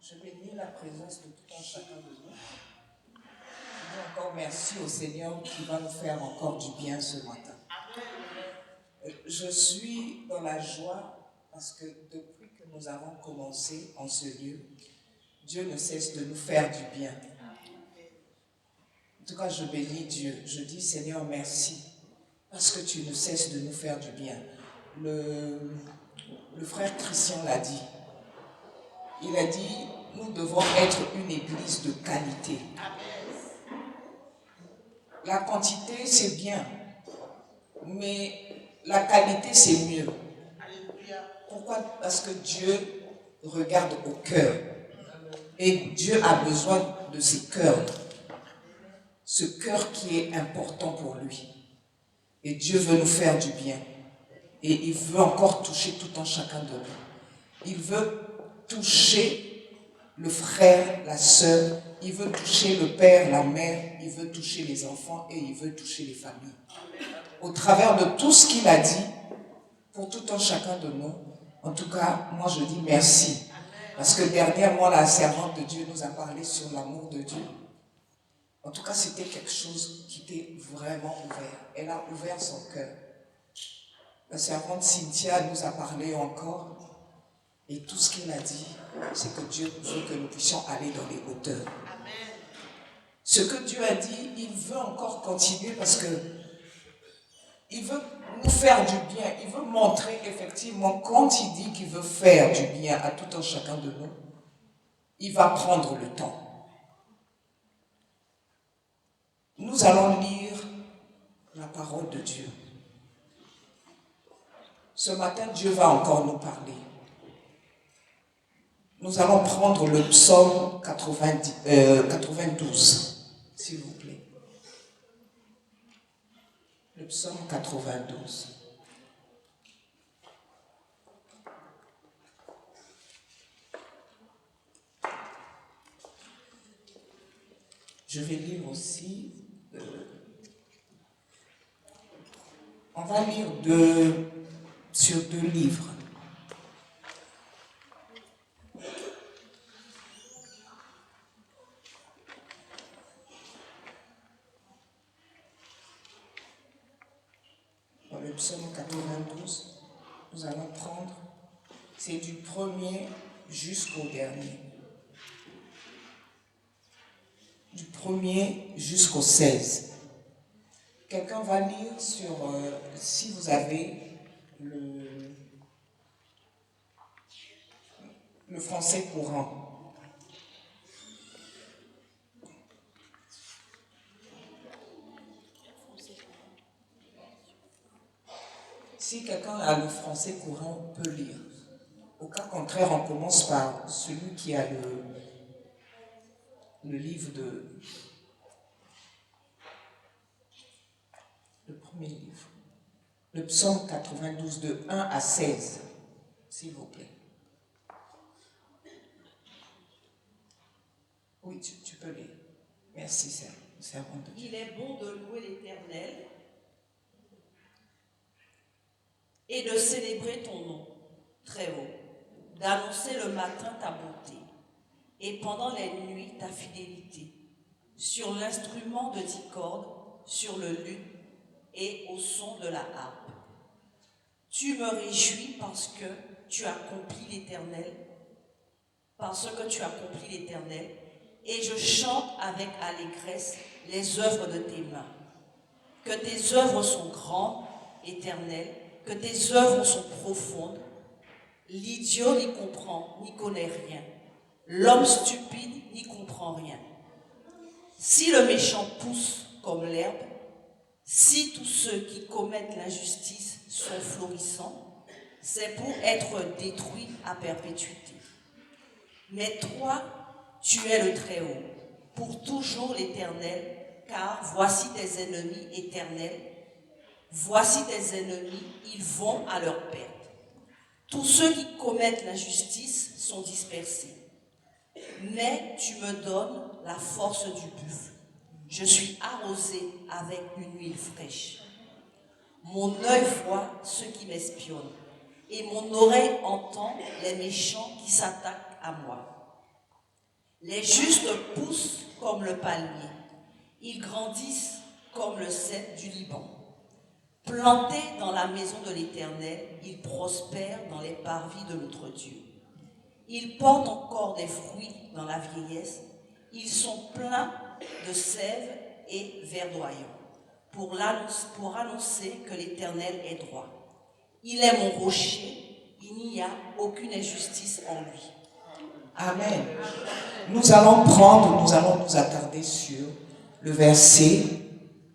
Je bénis la présence de tout un chacun de nous. Je dis encore merci au Seigneur qui va nous faire encore du bien ce matin. Je suis dans la joie parce que depuis que nous avons commencé en ce lieu, Dieu ne cesse de nous faire du bien. En tout cas, je bénis Dieu. Je dis Seigneur, merci parce que tu ne cesses de nous faire du bien. Le frère Christian l'a dit. Il a dit, nous devons être une église de qualité. La quantité, c'est bien, mais la qualité, c'est mieux. Pourquoi? Parce que Dieu regarde au cœur. Et Dieu a besoin de ces cœurs. Ce cœur qui est important pour lui. Et Dieu veut nous faire du bien. Et il veut encore toucher tout un chacun de nous. Il veut toucher le frère, la sœur, il veut toucher le père, la mère, il veut toucher les enfants et il veut toucher les familles. Au travers de tout ce qu'il a dit, pour tout un chacun de nous, en tout cas, moi je dis merci. Parce que dernièrement, la servante de Dieu nous a parlé sur l'amour de Dieu. En tout cas, c'était quelque chose qui était vraiment ouvert. Elle a ouvert son cœur. La servante Cynthia nous a parlé encore. Et tout ce qu'elle a dit, c'est que Dieu veut que nous puissions aller dans les hauteurs. Amen. Ce que Dieu a dit, il veut encore continuer parce que il veut nous faire du bien. Il veut montrer effectivement, quand il dit qu'il veut faire du bien à tout un chacun de nous, il va prendre le temps. Nous allons lire la parole de Dieu. Ce matin, Dieu va encore nous parler. Nous allons prendre le psaume 92, s'il vous plaît. Le psaume 92. Je vais lire aussi. On va lire sur deux livres. Dans le psaume 92, nous allons prendre, c'est du premier jusqu'au dernier. Du premier jusqu'au 16. Quelqu'un va lire sur, si vous avez le français courant. Si quelqu'un a le français courant, peut lire. Au cas contraire, on commence par celui qui a le livre le premier livre. Le psaume 92 de 1 à 16, s'il vous plaît. Oui, tu peux lire. Merci, servante de Dieu. Il est bon de louer l'Éternel et de célébrer ton nom, très haut, d'annoncer le matin ta bonté et pendant les nuits ta fidélité, sur l'instrument de 10 cordes, sur le luth et au son de la harpe. Tu me réjouis parce que tu accomplis l'Éternel, et je chante avec allégresse les œuvres de tes mains. Que tes œuvres sont grandes, Éternel, que tes œuvres sont profondes. L'idiot n'y comprend, n'y connaît rien. L'homme stupide n'y comprend rien. Si le méchant pousse comme l'herbe, si tous ceux qui commettent l'injustice sont florissants, c'est pour être détruits à perpétuité. Mais toi, tu es le Très-Haut, pour toujours l'Éternel, car voici tes ennemis éternels. Voici tes ennemis, ils vont à leur perte. Tous ceux qui commettent l'injustice sont dispersés. Mais tu me donnes la force du buffle. Je suis arrosé avec une huile fraîche. Mon œil voit ceux qui m'espionnent, et mon oreille entend les méchants qui s'attaquent à moi. Les justes poussent comme le palmier. Ils grandissent comme le cèdre du Liban. Plantés dans la maison de l'Éternel, ils prospèrent dans les parvis de notre Dieu. Ils portent encore des fruits dans la vieillesse. Ils sont pleins de sève et verdoyants pour annoncer que l'Éternel est droit. Il est mon rocher, il n'y a aucune injustice en lui. Amen. Nous allons nous attarder sur le verset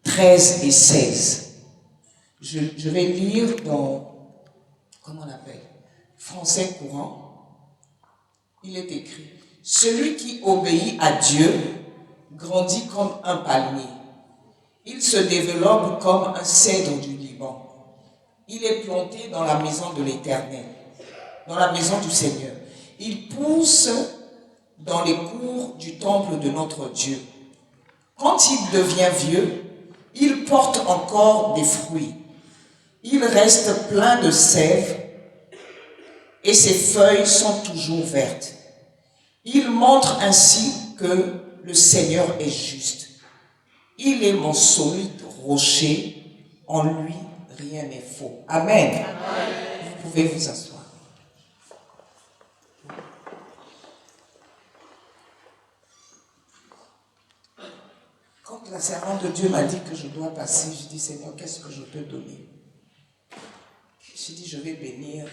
13 et 16. Je vais lire dans, comment on appelle, français courant. Il est écrit: celui qui obéit à Dieu grandit comme un palmier. Il se développe comme un cèdre du Liban. Il est planté dans la maison de l'Éternel, dans la maison du Seigneur. Il pousse dans les cours du temple de notre Dieu. Quand il devient vieux, il porte encore des fruits. Il reste plein de sève et ses feuilles sont toujours vertes. Il montre ainsi que le Seigneur est juste. Il est mon solide rocher, en lui rien n'est faux. Amen. Amen. Vous pouvez vous asseoir. Quand la servante de Dieu m'a dit que je dois passer, je dis: Seigneur, qu'est-ce que je peux donner? J'ai dit: je vais bénir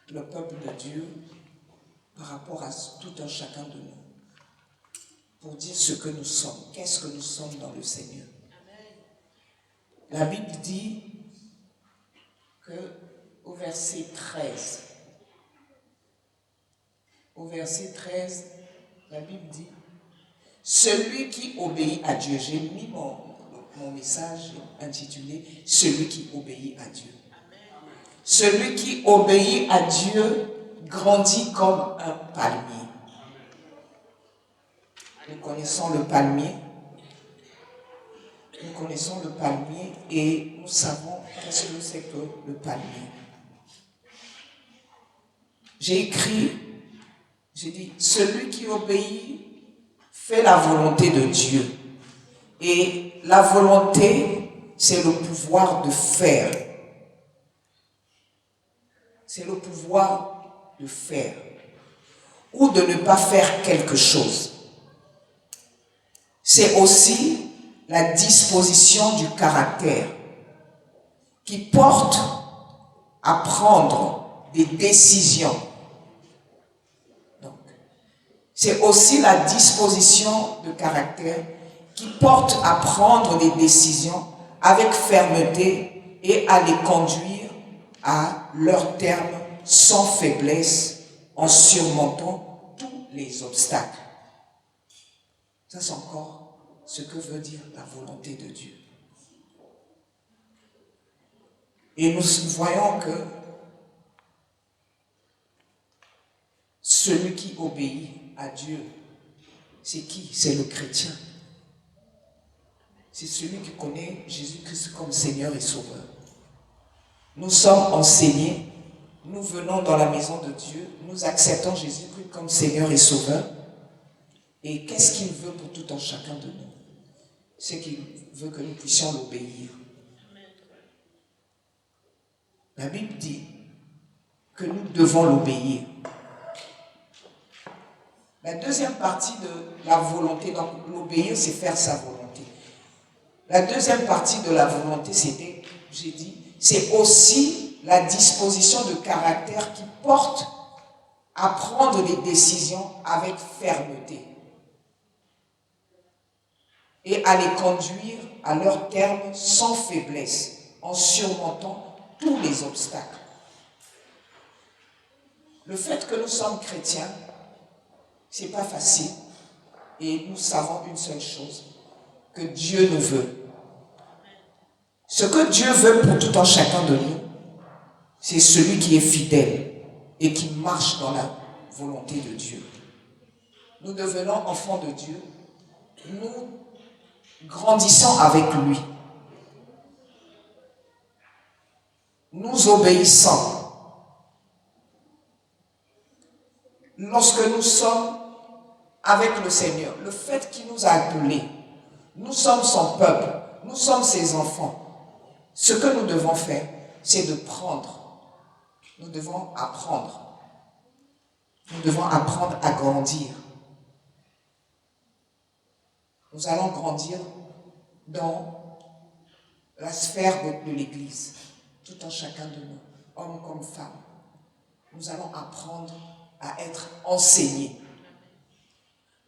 le peuple de Dieu par rapport à tout un chacun de nous, pour dire ce que nous sommes, qu'est-ce que nous sommes dans le Seigneur. La Bible dit que au verset 13, la Bible dit: celui qui obéit à Dieu. J'ai mis mon message intitulé « Celui qui obéit à Dieu ». Celui qui obéit à Dieu grandit comme un palmier. Nous connaissons le palmier. Nous connaissons le palmier et nous savons qu'est-ce que c'est que le palmier. J'ai écrit, j'ai dit: celui qui obéit fait la volonté de Dieu. Et la volonté, c'est le pouvoir de faire. C'est le pouvoir de faire ou de ne pas faire quelque chose. C'est aussi la disposition du caractère qui porte à prendre des décisions. Donc, c'est aussi la disposition de caractère qui porte à prendre des décisions avec fermeté et à les conduire à leur terme sans faiblesse, en surmontant tous les obstacles. Ça, c'est encore ce que veut dire la volonté de Dieu. Et nous voyons que celui qui obéit à Dieu, c'est qui? C'est le chrétien. C'est celui qui connaît Jésus-Christ comme Seigneur et Sauveur. Nous sommes enseignés, nous venons dans la maison de Dieu, nous acceptons Jésus-Christ comme Seigneur et Sauveur. Et qu'est-ce qu'il veut pour tout un chacun de nous? C'est qu'il veut que nous puissions l'obéir. La Bible dit que nous devons l'obéir. La deuxième partie de la volonté, donc l'obéir, c'est faire sa volonté. La deuxième partie de la volonté, c'était, j'ai dit, c'est aussi la disposition de caractère qui porte à prendre des décisions avec fermeté et à les conduire à leur terme sans faiblesse, en surmontant tous les obstacles. Le fait que nous sommes chrétiens, c'est pas facile, et nous savons une seule chose, que Dieu nous veut. Ce que Dieu veut pour tout un chacun de nous, c'est celui qui est fidèle et qui marche dans la volonté de Dieu. Nous devenons enfants de Dieu, nous grandissons avec lui, nous obéissons. Lorsque nous sommes avec le Seigneur, le fait qu'il nous a appelés, nous sommes son peuple, nous sommes ses enfants. Ce que nous devons faire, c'est de prendre. Nous devons apprendre. Nous devons apprendre à grandir. Nous allons grandir dans la sphère de l'Église, tout un chacun de nous, hommes comme femmes. Nous allons apprendre à être enseignés.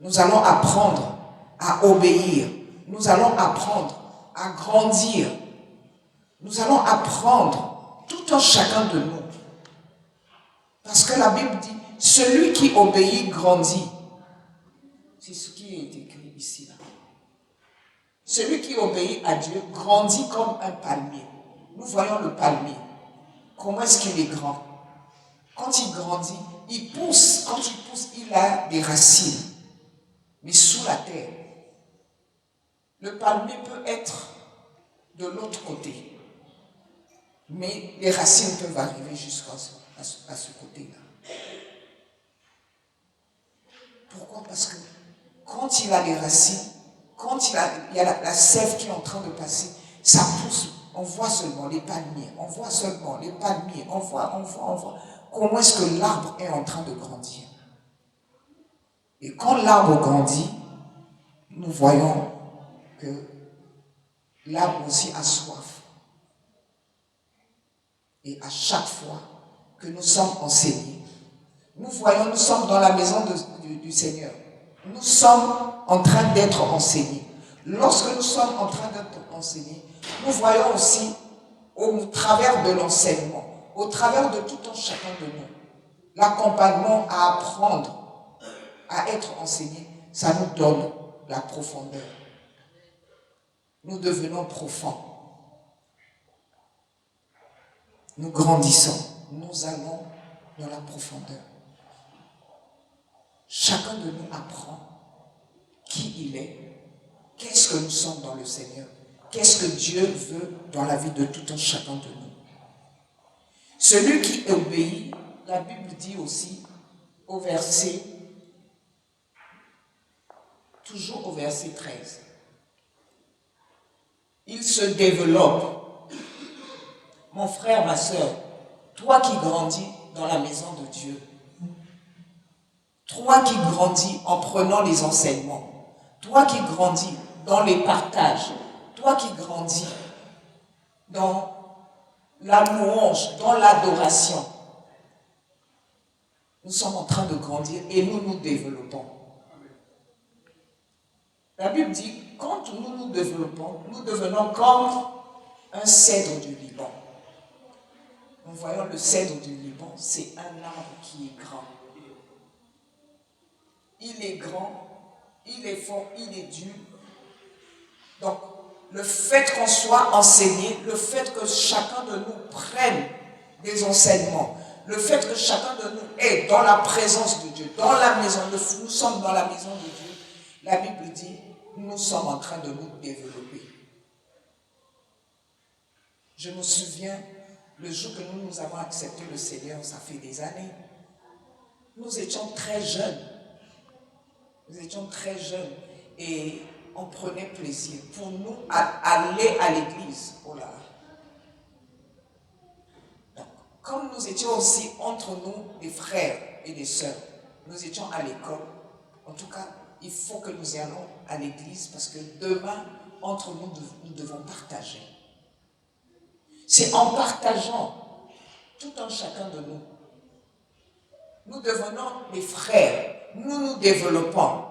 Nous allons apprendre à obéir. Nous allons apprendre à grandir. Nous allons apprendre, tout un chacun de nous. Parce que la Bible dit, celui qui obéit grandit. C'est ce qui est écrit ici, là. Celui qui obéit à Dieu grandit comme un palmier. Nous voyons le palmier. Comment est-ce qu'il est grand? Quand il grandit, il pousse. Quand il pousse, il a des racines. Mais sous la terre. Le palmier peut être de l'autre côté. Mais les racines peuvent arriver jusqu'à ce côté-là. Pourquoi? Parce que quand il a les racines, quand il y a la sève qui est en train de passer, ça pousse. On voit seulement les palmiers, on voit seulement les palmiers, on voit. Comment est-ce que l'arbre est en train de grandir? Et quand l'arbre grandit, nous voyons que l'arbre aussi a soif. Et à chaque fois que nous sommes enseignés, nous sommes dans la maison du Seigneur. Nous sommes en train d'être enseignés. Lorsque nous sommes en train d'être enseignés, nous voyons aussi au travers de l'enseignement, au travers de tout un chacun de nous, l'accompagnement à apprendre, à être enseigné, ça nous donne la profondeur. Nous devenons profonds. Nous grandissons. Nous allons dans la profondeur. Chacun de nous apprend qui il est, qu'est-ce que nous sommes dans le Seigneur, qu'est-ce que Dieu veut dans la vie de tout un chacun de nous. Celui qui obéit, la Bible dit aussi au verset, toujours au verset 13, il se développe. Mon frère, ma soeur, toi qui grandis dans la maison de Dieu, toi qui grandis en prenant les enseignements, toi qui grandis dans les partages, toi qui grandis dans la louange, dans l'adoration, nous sommes en train de grandir et nous nous développons. La Bible dit, quand nous nous développons, nous devenons comme un cèdre du Liban. Nous voyons le cèdre du Liban, c'est un arbre qui est grand. Il est grand, il est fort, il est dur. Donc, le fait qu'on soit enseigné, le fait que chacun de nous prenne des enseignements, le fait que chacun de nous est dans la présence de Dieu, dans la maison, nous sommes dans la maison de Dieu, la Bible dit, nous sommes en train de nous développer. Je me souviens, le jour que nous avons accepté le Seigneur, ça fait des années, nous étions très jeunes. Nous étions très jeunes et on prenait plaisir. Pour nous, aller à l'église, oh là là. Donc, comme nous étions aussi entre nous, des frères et des sœurs, nous étions à l'école. En tout cas, il faut que nous y allons à l'église parce que demain, entre nous, nous devons partager. C'est en partageant, tout un chacun de nous. Nous devenons des frères. Nous nous développons.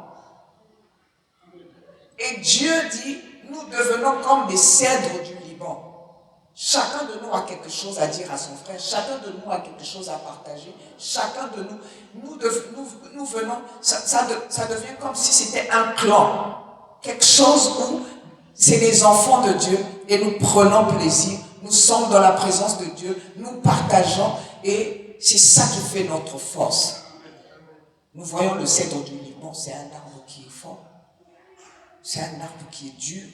Et Dieu dit, nous devenons comme des cèdres du Liban. Chacun de nous a quelque chose à dire à son frère. Chacun de nous a quelque chose à partager. Chacun de nous venons, ça devient comme si c'était un clan. Quelque chose où c'est les enfants de Dieu et nous prenons plaisir. Nous sommes dans la présence de Dieu. Nous partageons et c'est ça qui fait notre force. Nous voyons le cèdre du Liban, c'est un arbre qui est fort. C'est un arbre qui est dur.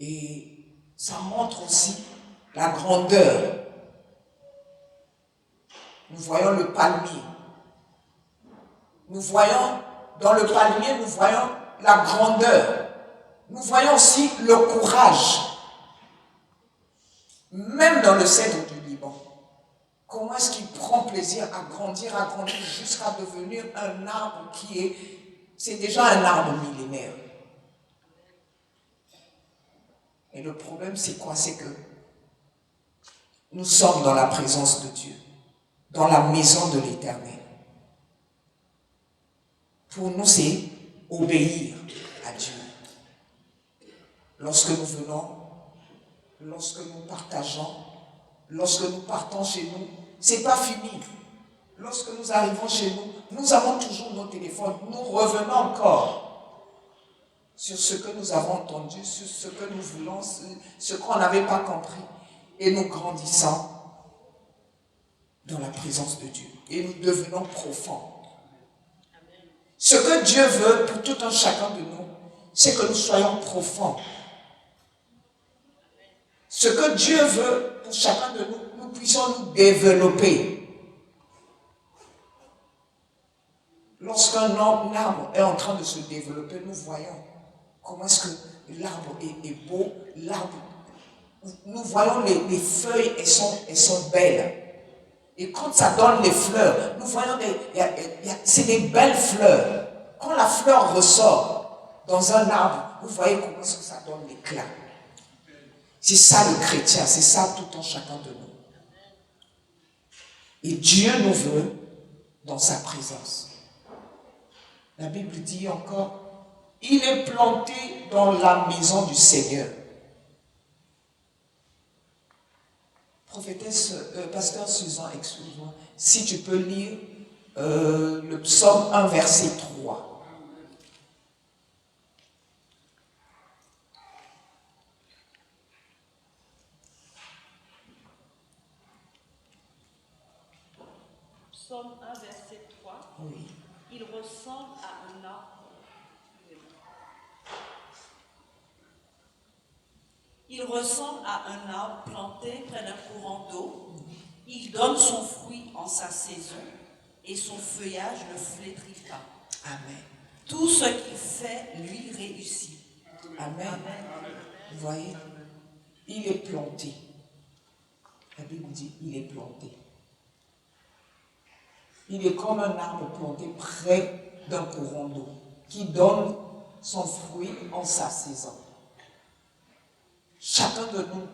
Et ça montre aussi la grandeur. Nous voyons le palmier. Nous voyons dans le palmier, nous voyons la grandeur. Nous voyons aussi le courage. Même dans le cèdre du Liban. Comment est-ce qu'il prend plaisir à grandir jusqu'à devenir un arbre c'est déjà un arbre millénaire. Et le problème, c'est quoi? C'est que nous sommes dans la présence de Dieu, dans la maison de l'Éternel. Pour nous, c'est obéir à Dieu. Lorsque nous venons, lorsque nous partageons, lorsque nous partons chez nous, c'est pas fini. Lorsque nous arrivons chez nous, nous avons toujours nos téléphones, nous revenons encore sur ce que nous avons entendu, sur ce que nous voulons, ce qu'on n'avait pas compris. Et nous grandissons dans la présence de Dieu. Et nous devenons profonds. Ce que Dieu veut pour tout un chacun de nous, c'est que nous soyons profonds. Ce que Dieu veut pour chacun de nous, nous puissions nous développer. Lorsqu'un arbre est en train de se développer, nous voyons comment est-ce que l'arbre est beau, l'arbre, nous voyons les feuilles, elles sont belles. Et quand ça donne les fleurs, nous voyons, c'est des belles fleurs. Quand la fleur ressort dans un arbre, vous voyez comment est-ce que ça donne l'éclat. C'est ça le chrétien, c'est ça tout en chacun de nous. Et Dieu nous veut dans sa présence. La Bible dit encore, il est planté dans la maison du Seigneur. Prophétesse, pasteur Suzanne, excuse-moi, si tu peux lire le psaume 1, verset 3. Psaume 1, verset 3. Oui. Il ressemble à un arbre. Il ressemble à un arbre planté près d'un courant d'eau. Il donne son fruit en sa saison et son feuillage ne flétrit pas. Amen. Tout ce qu'il fait lui réussit. Amen. Amen. Vous voyez, il est planté. La Bible dit, il est planté. Il est comme un arbre planté près d'un courant d'eau qui donne son fruit en sa saison. Chacun de nous,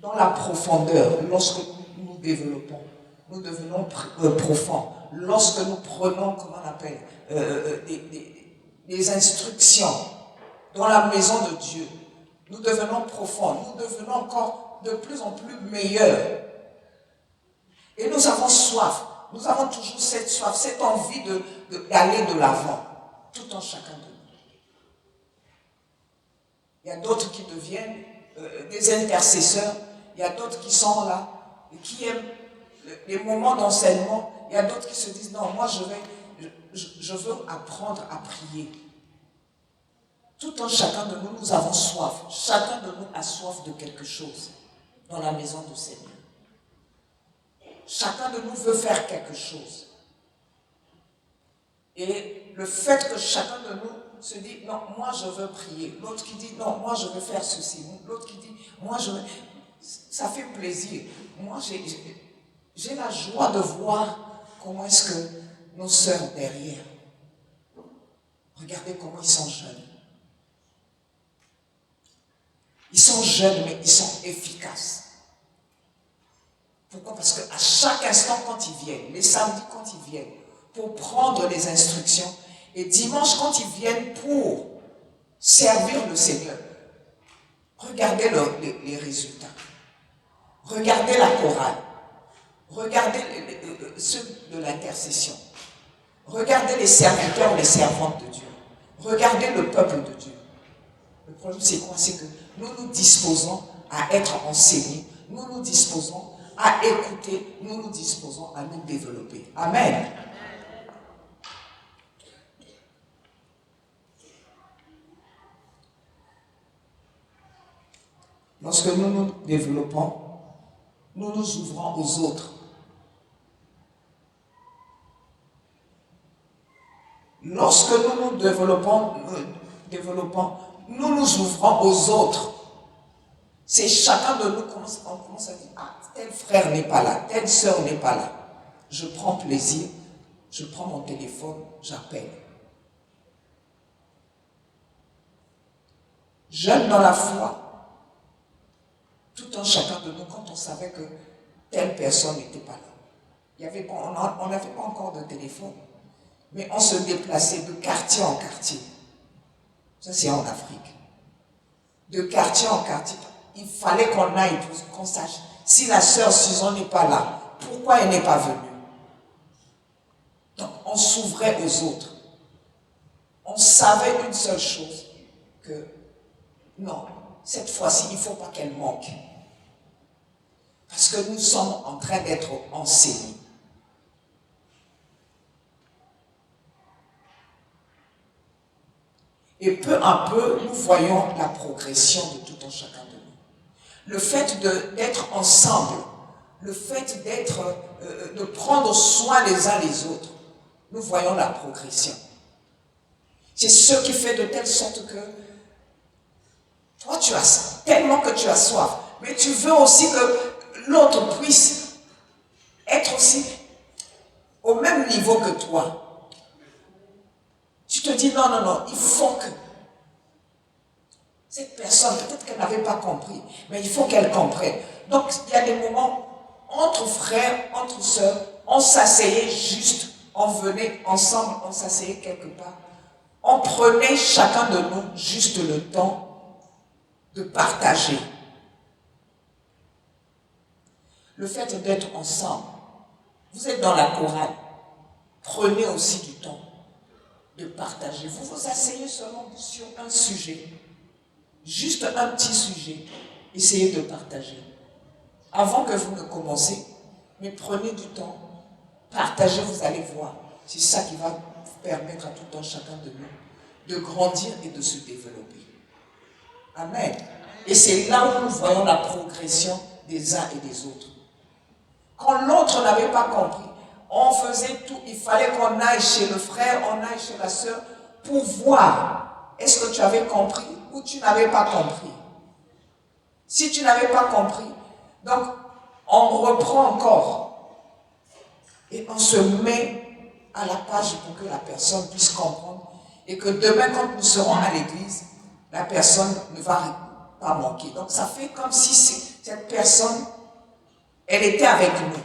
dans la profondeur, lorsque nous développons, nous devenons profonds. Lorsque nous prenons, comment on appelle, des instructions dans la maison de Dieu, nous devenons profonds, nous devenons encore de plus en plus meilleurs. Et nous avons soif, nous avons toujours cette soif, cette envie d'aller de l'avant, tout en chacun de nous. Il y a d'autres qui deviennent des intercesseurs, il y a d'autres qui sont là, et qui aiment les moments d'enseignement, il y a d'autres qui se disent, non, moi je veux apprendre à prier. Tout en chacun de nous, nous avons soif. Chacun de nous a soif de quelque chose dans la maison du Seigneur. Chacun de nous veut faire quelque chose. Et le fait que chacun de nous se dit, non, moi je veux prier. L'autre qui dit, non, moi je veux faire ceci. L'autre qui dit, moi je veux... Ça fait plaisir. Moi j'ai la joie de voir comment est-ce que nos sœurs derrière, regardez comment ils sont jeunes. Ils sont jeunes, mais ils sont efficaces. Pourquoi? Parce qu'à chaque instant, quand ils viennent, les samedis quand ils viennent, pour prendre les instructions, et dimanche quand ils viennent pour servir le Seigneur, regardez les résultats. Regardez la chorale. Regardez ceux de l'intercession. Regardez les serviteurs, les servantes de Dieu. Regardez le peuple de Dieu. Le problème, c'est quoi? C'est que nous nous disposons à être enseignés. Nous nous disposons à écouter. Nous nous disposons à nous développer. Amen. Lorsque nous nous développons, nous nous ouvrons aux autres. Lorsque nous nous développons, nous nous ouvrons aux autres. C'est chacun de nous, on commence à dire, ah, tel frère n'est pas là, telle sœur n'est pas là. Je prends plaisir, je prends mon téléphone, j'appelle. Jeune dans la foi, tout un chacun de nous, quand on savait que telle personne n'était pas là, on n'avait pas encore de téléphone, mais on se déplaçait de quartier en quartier. Ça, c'est en Afrique. De quartier en quartier. Il fallait qu'on aille, qu'on sache si la sœur Susan n'est pas là, pourquoi elle n'est pas venue. Donc, on s'ouvrait aux autres. On savait une seule chose, que non, cette fois-ci, il ne faut pas qu'elle manque. Parce que nous sommes en train d'être enseignés. Et peu à peu, nous voyons la progression de tout un chacun de nous. Le fait d'être ensemble, le fait de prendre soin les uns les autres, nous voyons la progression. C'est ce qui fait de telle sorte que toi, tu as tellement que tu as soif, mais tu veux aussi que l'autre puisse être aussi au même niveau que toi. Tu te dis, non, il faut que cette personne, peut-être qu'elle n'avait pas compris, mais il faut qu'elle comprenne. Donc, il y a des moments, entre frères, entre sœurs, on s'asseyait juste, on venait ensemble, on s'asseyait quelque part. On prenait chacun de nous juste le temps de partager. Le fait d'être ensemble, vous êtes dans la chorale, prenez aussi du temps de partager. Vous vous asseyez seulement sur un sujet, juste un petit sujet, essayez de partager. Avant que vous ne commencez, mais prenez du temps, partagez, vous allez voir. C'est ça qui va permettre à tout un chacun de nous de grandir et de se développer. Amen. Et c'est là où nous voyons la progression des uns et des autres. Quand l'autre n'avait pas compris, on faisait tout, il fallait qu'on aille chez le frère, on aille chez la sœur, pour voir, est-ce que tu avais compris ou tu n'avais pas compris. Si tu n'avais pas compris, donc on reprend encore et on se met à la page pour que la personne puisse comprendre et que demain, quand nous serons à l'église, la personne ne va pas manquer. Donc ça fait comme si cette personne, elle était avec nous,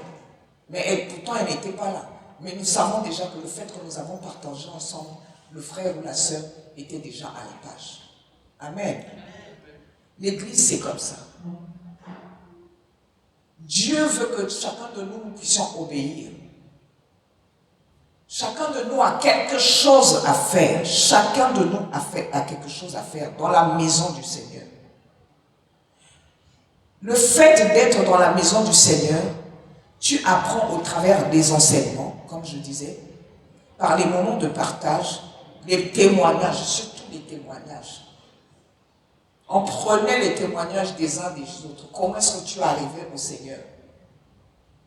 mais pourtant elle n'était pas là. Mais nous savons déjà que le fait que nous avons partagé ensemble, le frère ou la sœur était déjà à la page. Amen. L'église, c'est comme ça. Dieu veut que chacun de nous puissions obéir. Chacun de nous a quelque chose à faire. Chacun de nous a quelque chose à faire dans la maison du Seigneur. Le fait d'être dans la maison du Seigneur, tu apprends au travers des enseignements, comme je disais, par les moments de partage, les témoignages, surtout les témoignages. On prenait les témoignages des uns des autres. Comment est-ce que tu es arrivé au Seigneur?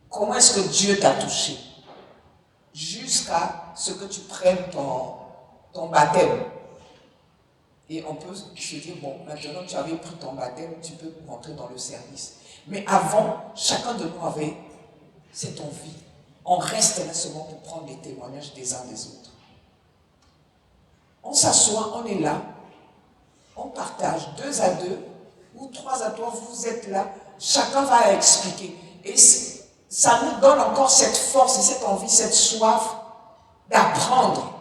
Comment est-ce que Dieu t'a touché? Jusqu'à ce que tu prennes ton baptême. Et on peut se dire, bon, maintenant tu avais pris ton baptême, tu peux rentrer dans le service. Mais avant, chacun de nous avait cette envie. On reste là seulement pour prendre les témoignages des uns des autres. On s'assoit, on est là, on partage 2 à 2 ou 3 à 3, vous êtes là, chacun va expliquer. Et ça nous donne encore cette force et cette envie, cette soif d'apprendre.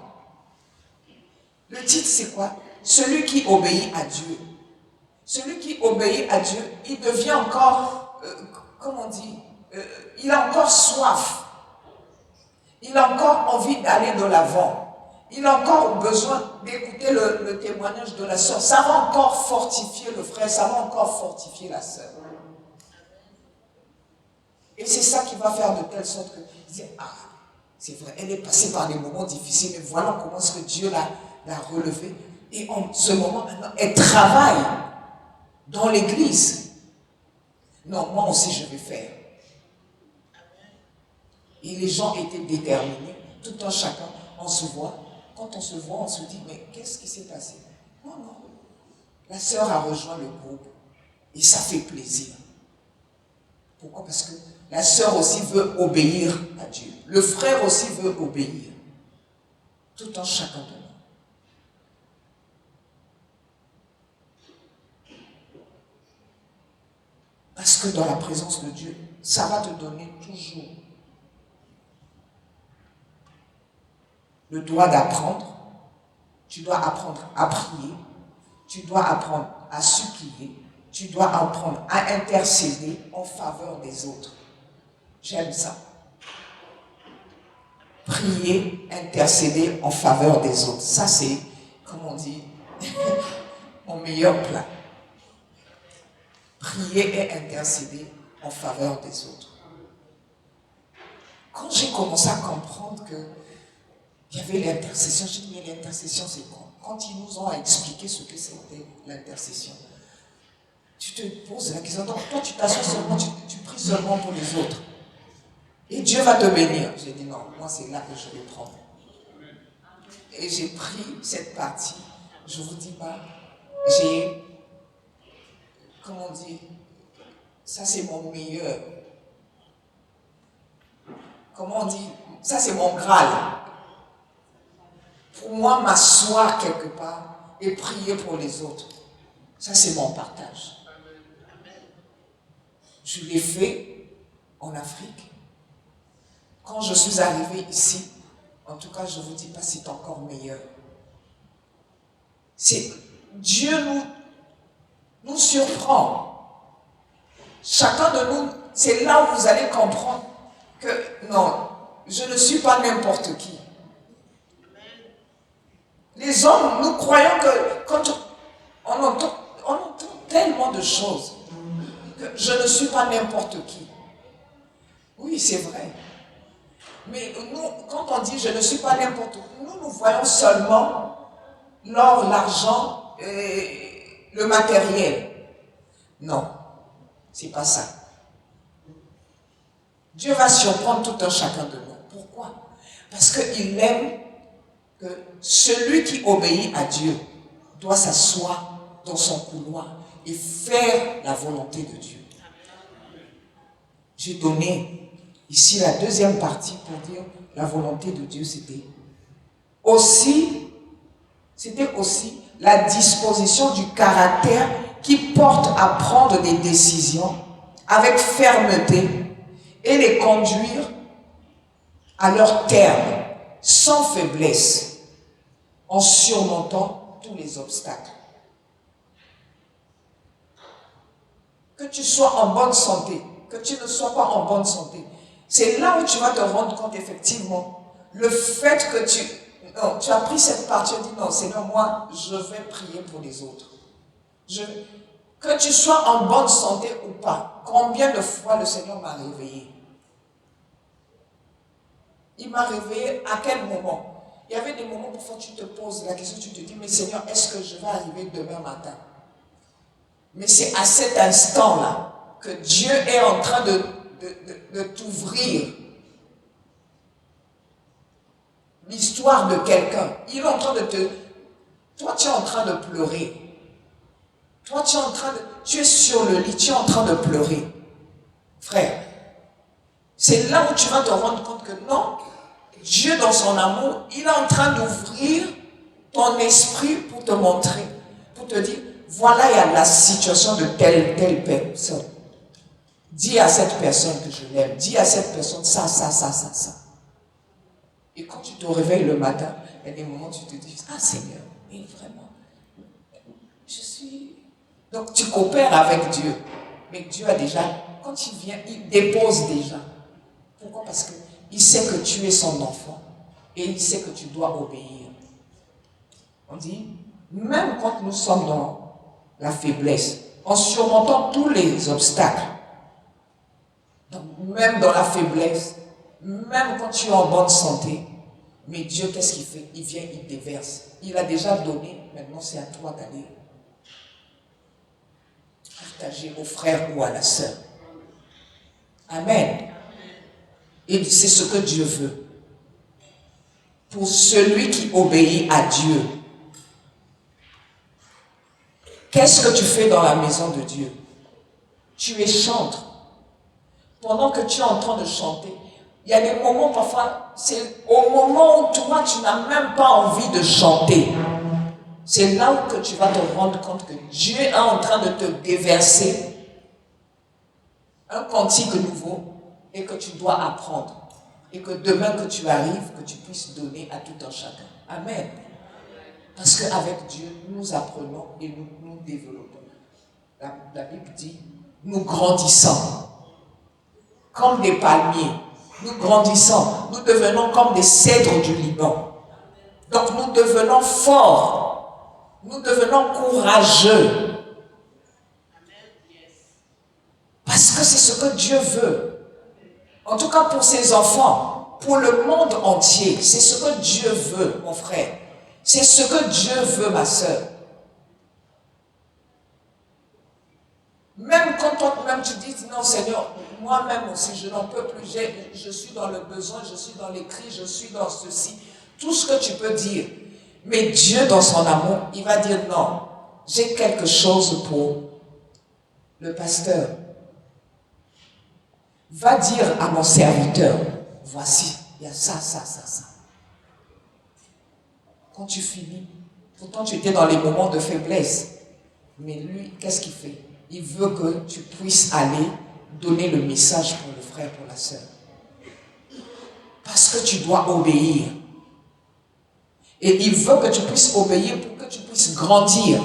Le titre, c'est quoi? Celui qui obéit à Dieu. Celui qui obéit à Dieu, il devient encore, comment on dit, il a encore soif. Il a encore envie d'aller de l'avant. Il a encore besoin d'écouter le témoignage de la sœur. Ça va encore fortifier le frère, ça va encore fortifier la sœur. Et c'est ça qui va faire de telle sorte que, ah, c'est vrai, elle est passée par des moments difficiles, mais voilà comment est-ce que Dieu l'a relevée. Et en ce moment maintenant, elle travaille dans l'église. Non, moi aussi je vais faire. Et les gens étaient déterminés, tout un chacun, on se voit. quand on se voit, on se dit, mais qu'est-ce qui s'est passé? Non, non. La sœur a rejoint le groupe et ça fait plaisir. Pourquoi? Parce que la sœur aussi veut obéir à Dieu. Le frère aussi veut obéir. Tout en chacun de nous. Parce que dans la présence de Dieu, ça va te donner toujours le droit d'apprendre. Tu dois apprendre à prier. Tu dois apprendre à supplier. Tu dois apprendre à intercéder en faveur des autres. J'aime ça. Prier, intercéder en faveur des autres. Ça, c'est, comme on dit, mon meilleur plat. Prier et intercéder en faveur des autres. Quand j'ai commencé à comprendre qu'il y avait l'intercession, j'ai dit, mais l'intercession, c'est quoi? Quand ils nous ont expliqué ce que c'était l'intercession, tu te poses la question, donc toi tu t'assois seulement, tu pries seulement pour les autres. Et Dieu va te bénir. J'ai dit non, moi c'est là que je vais prendre. Et j'ai pris cette partie, je vous dis pas, j'ai, comment on dit, ça c'est mon meilleur. Comment on dit, ça c'est mon Graal. Pour moi, m'asseoir quelque part et prier pour les autres, ça c'est mon partage. Je l'ai fait en Afrique. Quand je suis arrivée ici, en tout cas, je ne vous dis pas, c'est encore meilleur. C'est Dieu nous surprend. Chacun de nous, c'est là où vous allez comprendre que non, je ne suis pas n'importe qui. Les hommes, nous croyons que quand on entend tellement de choses, que je ne suis pas n'importe qui. Oui, c'est vrai. Mais nous, quand on dit je ne suis pas n'importe qui, nous voyons seulement l'or, l'argent, le matériel. Non, c'est pas ça. Dieu va surprendre tout un chacun de nous. Pourquoi? Parce qu'il aime que celui qui obéit à Dieu doit s'asseoir dans son couloir et faire la volonté de Dieu. J'ai donné ici la deuxième partie pour dire la volonté de Dieu, c'était aussi la disposition du caractère qui porte à prendre des décisions avec fermeté et les conduire à leur terme sans faiblesse en surmontant tous les obstacles. Que tu sois en bonne santé, que tu ne sois pas en bonne santé, c'est là où tu vas te rendre compte effectivement le fait que tu as pris cette partie, tu as dit non Seigneur, moi je vais prier pour les autres. Que tu sois en bonne santé ou pas, combien de fois le Seigneur m'a réveillé? Il m'a réveillé à quel moment? Il y avait des moments où tu te poses la question, tu te dis, mais Seigneur, est-ce que je vais arriver demain matin? Mais c'est à cet instant-là que Dieu est en train de t'ouvrir l'histoire de quelqu'un. Il est en train de te... Toi, tu es en train de pleurer. Toi, tu es sur le lit, tu es en train de pleurer. Frère, c'est là où tu vas te rendre compte que non, Dieu dans son amour, il est en train d'ouvrir ton esprit pour te montrer, pour te dire, voilà, il y a la situation de telle personne. Dis à cette personne que je l'aime, dis à cette personne ça. Et quand tu te réveilles le matin, il y a des moments où tu te dis, ah Seigneur, mais vraiment, je suis... Donc tu coopères avec Dieu. Mais Dieu a déjà, quand il vient, il dépose déjà. Pourquoi? Parce qu'il sait que tu es son enfant. Et il sait que tu dois obéir. On dit, même quand nous sommes dans la faiblesse, en surmontant tous les obstacles, donc même dans la faiblesse, même quand tu es en bonne santé, mais Dieu, qu'est-ce qu'il fait? Il vient, il déverse. Il a déjà donné, maintenant c'est à toi d'aller partager au frère ou à la sœur. Amen. Et c'est ce que Dieu veut. pour celui qui obéit à Dieu. Qu'est-ce que tu fais dans la maison de Dieu? Tu es chantre. Pendant que tu es en train de chanter, il y a des moments, parfois, c'est au moment où toi, tu n'as même pas envie de chanter. C'est là où que tu vas te rendre compte que Dieu est en train de te déverser un cantique nouveau et que tu dois apprendre. Et que demain que tu arrives, que tu puisses donner à tout un chacun. Amen. Parce qu'avec Dieu, nous apprenons et nous développons. La Bible dit, nous grandissons comme des palmiers. Nous grandissons. Nous devenons comme des cèdres du Liban. Donc nous devenons forts. Nous devenons courageux. Parce que c'est ce que Dieu veut. En tout cas pour ses enfants, pour le monde entier. C'est ce que Dieu veut, mon frère. C'est ce que Dieu veut, ma soeur. Même quand toi-même tu dis, non Seigneur, moi-même aussi, je n'en peux plus, je suis dans le besoin, je suis dans les cris, je suis dans ceci, tout ce que tu peux dire. Mais Dieu, dans son amour, il va dire, non, j'ai quelque chose pour le pasteur. Va dire à mon serviteur, voici, il y a ça, ça, ça, ça. Quand tu finis, pourtant tu étais dans les moments de faiblesse, mais lui, qu'est-ce qu'il fait? Il veut que tu puisses aller donner le message pour le frère, pour la sœur. Parce que tu dois obéir. Et il veut que tu puisses obéir pour que tu puisses grandir.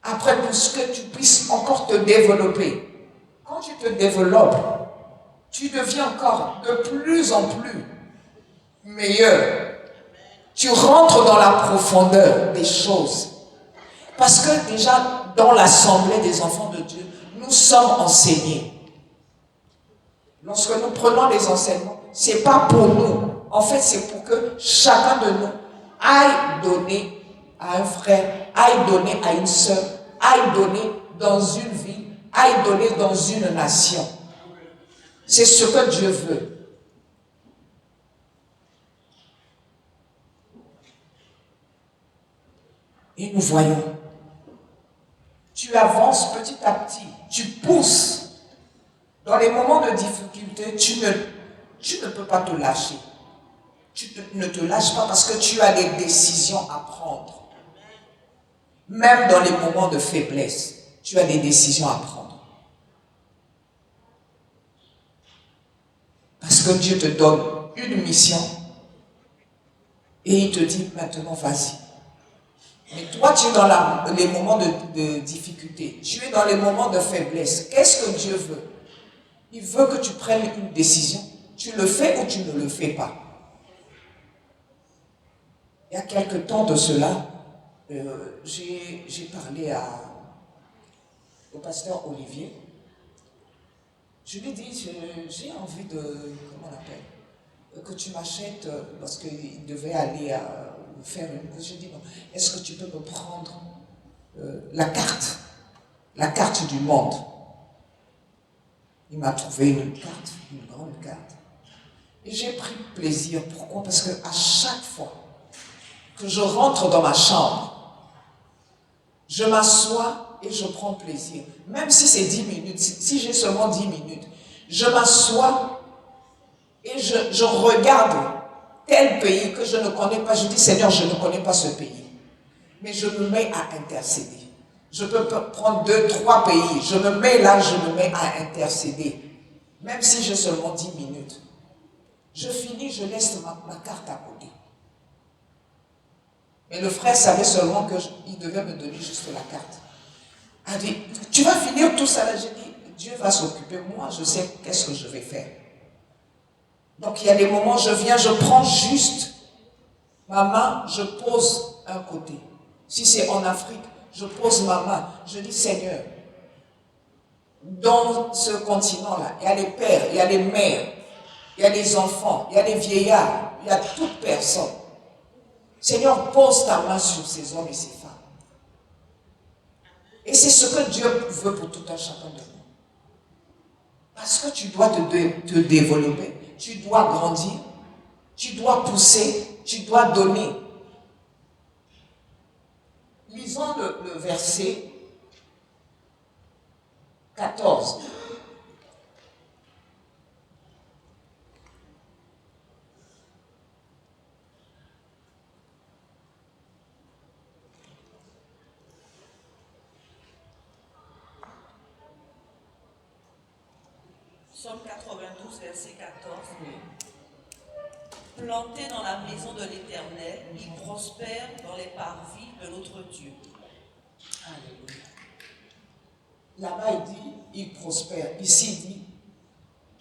Après, pour que tu puisses encore te développer. Quand tu te développes, tu deviens encore de plus en plus meilleur. Tu rentres dans la profondeur des choses. Parce que déjà, dans l'assemblée des enfants de Dieu, nous sommes enseignés. Lorsque nous prenons les enseignements, ce n'est pas pour nous. En fait, c'est pour que chacun de nous aille donner à un frère, aille donner à une sœur, aille donner dans une ville, aille donner dans une nation. C'est ce que Dieu veut. Et nous voyons, tu avances petit à petit, tu pousses. Dans les moments de difficulté, tu ne peux pas te lâcher. Ne te lâches pas parce que tu as des décisions à prendre. Même dans les moments de faiblesse, tu as des décisions à prendre. Parce que Dieu te donne une mission et il te dit maintenant vas-y. Mais toi, tu es dans les moments de difficulté. Tu es dans les moments de faiblesse. Qu'est-ce que Dieu veut? Il veut que tu prennes une décision. Tu le fais ou tu ne le fais pas. Il y a quelque temps de cela, j'ai parlé au pasteur Olivier. Je lui ai dit, j'ai envie de, comment on appelle, que tu m'achètes, parce qu'il devait aller faire une course. Je lui ai dit, non, est-ce que tu peux me prendre la carte du monde? Il m'a trouvé une carte, une grande carte. Et j'ai pris plaisir. Pourquoi? Parce qu'à chaque fois que je rentre dans ma chambre, je m'assois et je prends plaisir. Même si c'est 10 minutes, si j'ai seulement 10 minutes, je m'assois et je regarde tel pays que je ne connais pas. Je dis, Seigneur, je ne connais pas ce pays. Mais je me mets à intercéder. Je peux prendre 2, 3 pays. Je me mets là, je me mets à intercéder. Même si j'ai seulement 10 minutes. Je finis, je laisse ma carte à côté. Mais le frère savait seulement qu'il devait me donner juste la carte. Il a dit, tu vas finir tout ça là. J'ai dit, Dieu va s'occuper. Moi, je sais qu'est-ce que je vais faire. Donc, il y a des moments, je viens, je prends juste ma main, je pose un côté. Si c'est en Afrique, je pose ma main. Je dis, Seigneur, dans ce continent-là, il y a les pères, il y a les mères, il y a les enfants, il y a les vieillards, il y a toute personne. Seigneur, pose ta main sur ces hommes et ces femmes. Et c'est ce que Dieu veut pour tout un chacun de nous. Parce que tu dois te développer, tu dois grandir, tu dois pousser. tu dois donner. Lisons le verset 14. Psaume 92, verset 14. Planté dans la maison de l'Éternel, il prospère dans les parvis de notre Dieu. Alléluia. Là-bas, il dit, il prospère. Ici, il dit,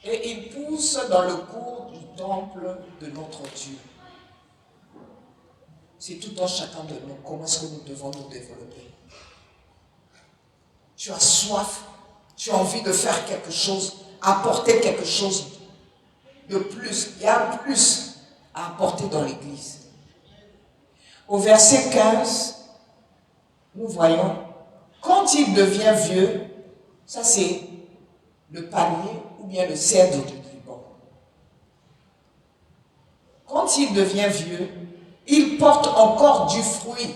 et il pousse dans le cours du temple de notre Dieu. C'est tout en chacun de nous. Comment est-ce que nous devons nous développer? Tu as soif, tu as envie de faire quelque chose, apporter quelque chose de plus. Il y a un plus à apporter dans l'Église. Au verset 15, nous voyons, quand il devient vieux, ça c'est le palmier ou bien le cèdre du Liban. Quand il devient vieux, il porte encore du fruit.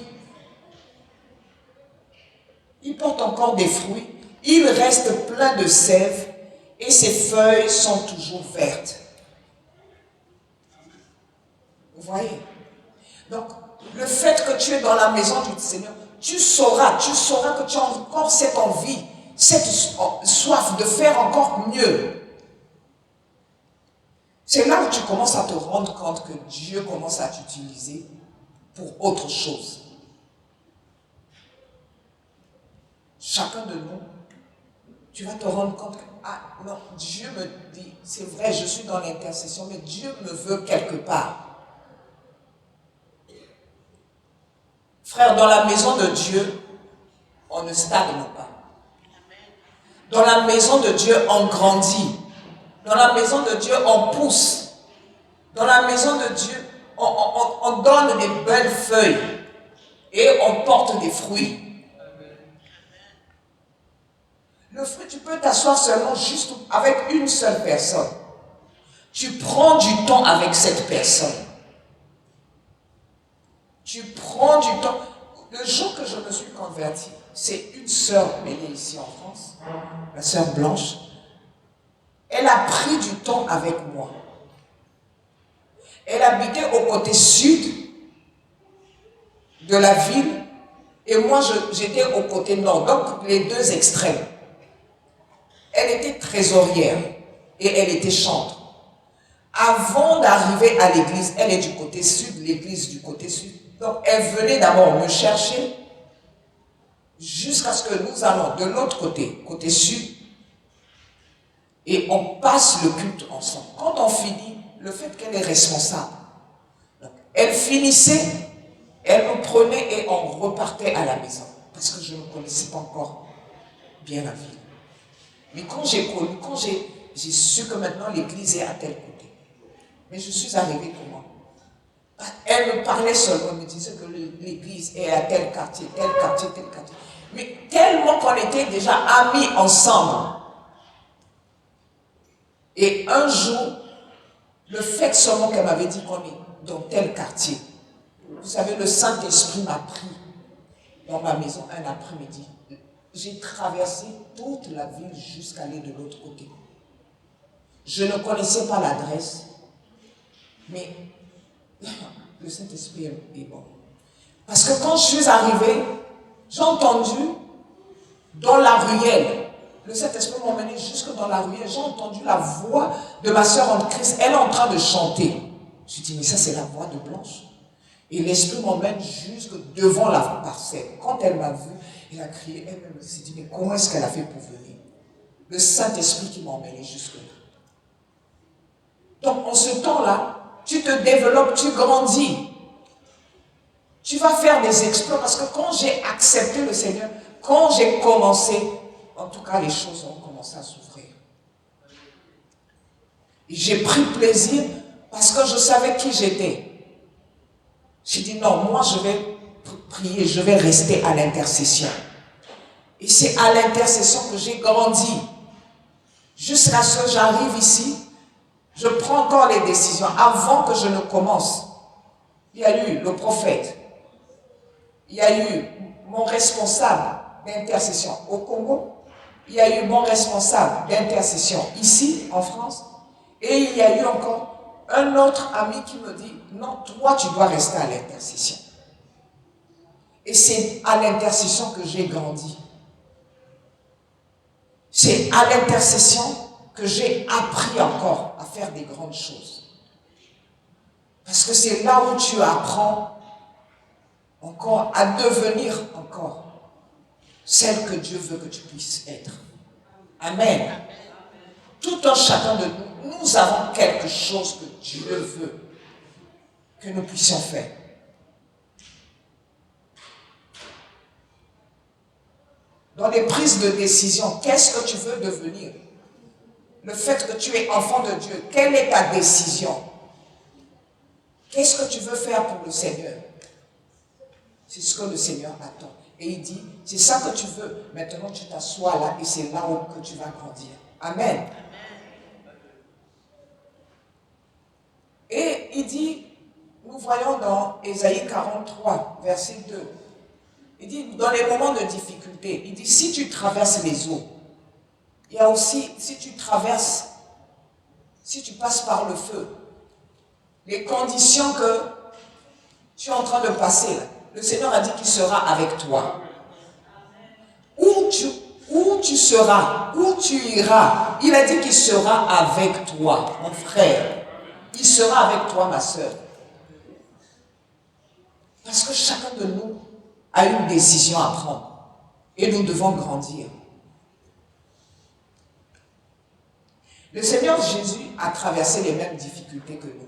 Il porte encore des fruits. Il reste plein de sève et ses feuilles sont toujours vertes. Vous voyez? Donc, le fait que tu es dans la maison du Seigneur, tu sauras que tu as encore cette envie, cette soif de faire encore mieux. C'est là où tu commences à te rendre compte que Dieu commence à t'utiliser pour autre chose. Chacun de nous, tu vas te rendre compte que, ah non, Dieu me dit, c'est vrai, je suis dans l'intercession, mais Dieu me veut quelque part. Frère, dans la maison de Dieu, on ne stagne pas. Dans la maison de Dieu, on grandit. Dans la maison de Dieu, on pousse. Dans la maison de Dieu, on donne des belles feuilles et on porte des fruits. Le fruit, tu peux t'asseoir seulement juste avec une seule personne. Tu prends du temps avec cette personne. Tu prends du temps. Le jour que je me suis convertie, c'est une sœur, elle est ici en France, la sœur Blanche. Elle a pris du temps avec moi. Elle habitait au côté sud de la ville et moi j'étais au côté nord, donc les deux extrêmes. Elle était trésorière et elle était chantre. Avant d'arriver à l'église, elle est du côté sud, l'église du côté sud. Donc elle venait d'abord me chercher jusqu'à ce que nous allons de l'autre côté, côté sud, et on passe le culte ensemble. Quand on finit, le fait qu'elle est responsable, donc, elle finissait, elle me prenait et on repartait à la maison. Parce que je ne connaissais pas encore bien la ville. Mais quand j'ai connu, quand j'ai su que maintenant l'église est à tel côté. Mais je suis arrivée comment? Elle me parlait seulement, elle me disait que l'église est à tel quartier, tel quartier, tel quartier. Mais tellement qu'on était déjà amis ensemble. Et un jour, le fait seulement qu'elle m'avait dit qu'on est dans tel quartier, vous savez, le Saint-Esprit m'a pris dans ma maison un après-midi. J'ai traversé toute la ville jusqu'à aller de l'autre côté. Je ne connaissais pas l'adresse, mais le Saint-Esprit est bon. Parce que quand je suis arrivée, j'ai entendu dans la ruelle, le Saint-Esprit m'a emmené jusque dans la ruelle, j'ai entendu la voix de ma sœur en Christ, elle est en train de chanter. Je me suis dit, mais ça c'est la voix de Blanche. Et l'Esprit m'emmène jusque devant la parcelle. Quand elle m'a vu, elle a crié, elle s'est dit, mais comment est-ce qu'elle a fait pour venir? Le Saint-Esprit qui m'a emmené jusque-là. Donc en ce temps-là, tu te développes, tu grandis. Tu vas faire des exploits parce que quand j'ai accepté le Seigneur, quand j'ai commencé, en tout cas les choses ont commencé à s'ouvrir. Et j'ai pris plaisir parce que je savais qui j'étais. J'ai dit non, moi je vais prier, je vais rester à l'intercession. Et c'est à l'intercession que j'ai grandi. Jusqu'à ce que j'arrive ici, je prends encore les décisions avant que je ne commence. il y a eu le prophète, il y a eu mon responsable d'intercession au Congo, il y a eu mon responsable d'intercession ici en France, et il y a eu encore un autre ami qui me dit, non, toi tu dois rester à l'intercession. Et c'est à l'intercession que j'ai grandi. C'est à l'intercession que j'ai appris encore à faire des grandes choses. Parce que c'est là où tu apprends encore à devenir encore celle que Dieu veut que tu puisses être. Amen. Tout un chacun de nous, nous avons quelque chose que Dieu veut que nous puissions faire. Dans les prises de décision, qu'est-ce que tu veux devenir? Le fait que tu es enfant de Dieu, quelle est ta décision? Qu'est-ce que tu veux faire pour le Seigneur? C'est ce que le Seigneur attend. Et il dit, c'est ça que tu veux. Maintenant, tu t'assois là et c'est là où que tu vas grandir. Amen. Et il dit, nous voyons dans Ésaïe 43, verset 2, il dit, dans les moments de difficulté, il dit, si tu traverses les eaux, il y a aussi, si tu traverses, si tu passes par le feu, les conditions que tu es en train de passer, là, le Seigneur a dit qu'il sera avec toi. Où tu seras, où tu iras, il a dit qu'il sera avec toi, mon frère. Il sera avec toi, ma soeur. Parce que chacun de nous a une décision à prendre. Et nous devons grandir. Le Seigneur Jésus a traversé les mêmes difficultés que nous.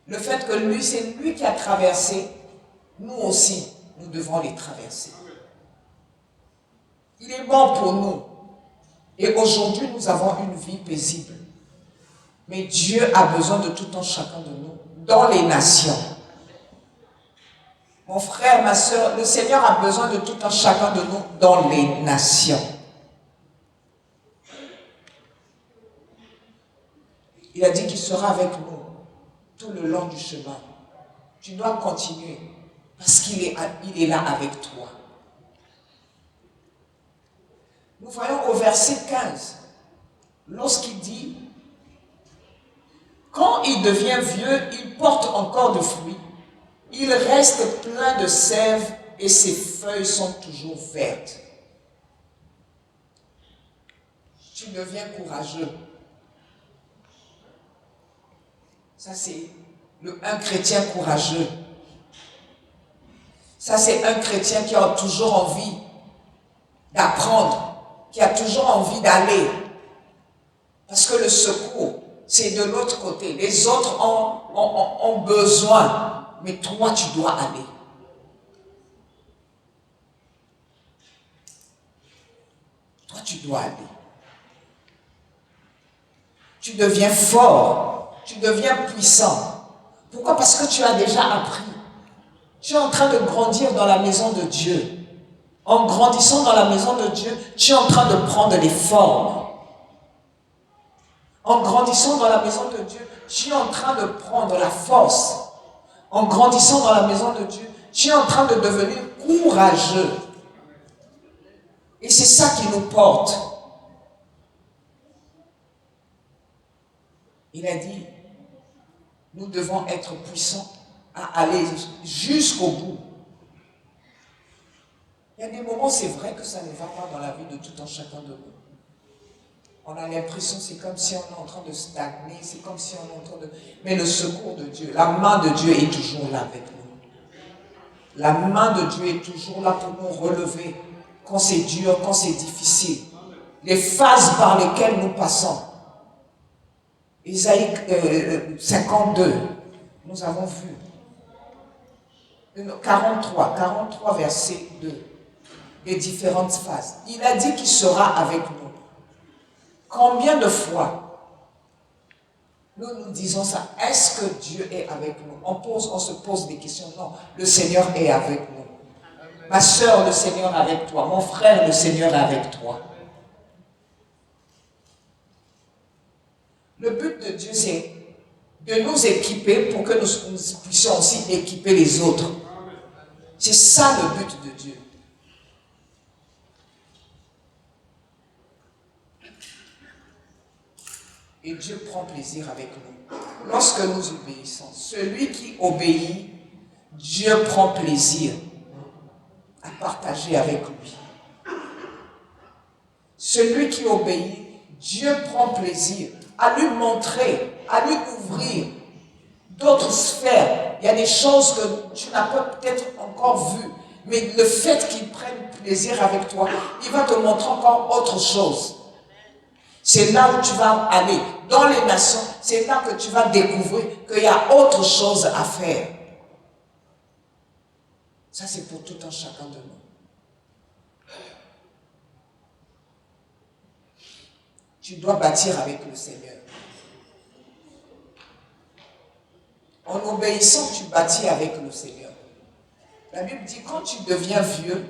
Le fait que lui, c'est lui qui a traversé, nous aussi, nous devons les traverser. Il est mort pour nous. Et aujourd'hui, nous avons une vie paisible. Mais Dieu a besoin de tout un chacun de nous dans les nations. Mon frère, ma soeur, le Seigneur a besoin de tout un chacun de nous dans les nations. Il a dit qu'il sera avec nous tout le long du chemin. Tu dois continuer parce qu'il est là avec toi. Nous voyons au verset 15, lorsqu'il dit, quand il devient vieux, il porte encore de fruits, il reste plein de sève et ses feuilles sont toujours vertes. Tu deviens courageux. Ça, c'est un chrétien courageux. Ça, c'est un chrétien qui a toujours envie d'apprendre, qui a toujours envie d'aller. Parce que le secours, c'est de l'autre côté. Les autres ont besoin, mais toi, tu dois aller. Toi, tu dois aller. Tu deviens fort, tu deviens puissant. Pourquoi? Parce que tu as déjà appris. Tu es en train de grandir dans la maison de Dieu. En grandissant dans la maison de Dieu, tu es en train de prendre les formes. En grandissant dans la maison de Dieu, tu es en train de prendre la force. En grandissant dans la maison de Dieu, tu es en train de devenir courageux. Et c'est ça qui nous porte. Il a dit, nous devons être puissants à aller jusqu'au bout. Il y a des moments, c'est vrai que ça ne va pas dans la vie de tout un chacun de nous. On a l'impression, c'est comme si on est en train de stagner, c'est comme si on est en train de... Mais le secours de Dieu, la main de Dieu est toujours là avec nous. La main de Dieu est toujours là pour nous relever quand c'est dur, quand c'est difficile. Les phases par lesquelles nous passons. Isaïe 52, nous avons vu. 43 verset 2. Les différentes phases. Il a dit qu'il sera avec nous. Combien de fois nous disons ça? Est-ce que Dieu est avec nous? On se pose des questions. Non, le Seigneur est avec nous. Ma soeur, le Seigneur est avec toi. Mon frère, le Seigneur est avec toi. Le but de Dieu, c'est de nous équiper pour que nous puissions aussi équiper les autres. C'est ça le but de Dieu. Et Dieu prend plaisir avec nous. Lorsque nous obéissons, celui qui obéit, Dieu prend plaisir à partager avec lui. Celui qui obéit, Dieu prend plaisir à lui montrer, à lui ouvrir d'autres sphères. Il y a des choses que tu n'as pas peut-être encore vues, mais le fait qu'il prenne plaisir avec toi, il va te montrer encore autre chose. C'est là où tu vas aller. Dans les nations, c'est là que tu vas découvrir qu'il y a autre chose à faire. Ça, c'est pour tout un chacun de nous. Tu dois bâtir avec le Seigneur. En obéissant, tu bâtis avec le Seigneur. La Bible dit, quand tu deviens vieux,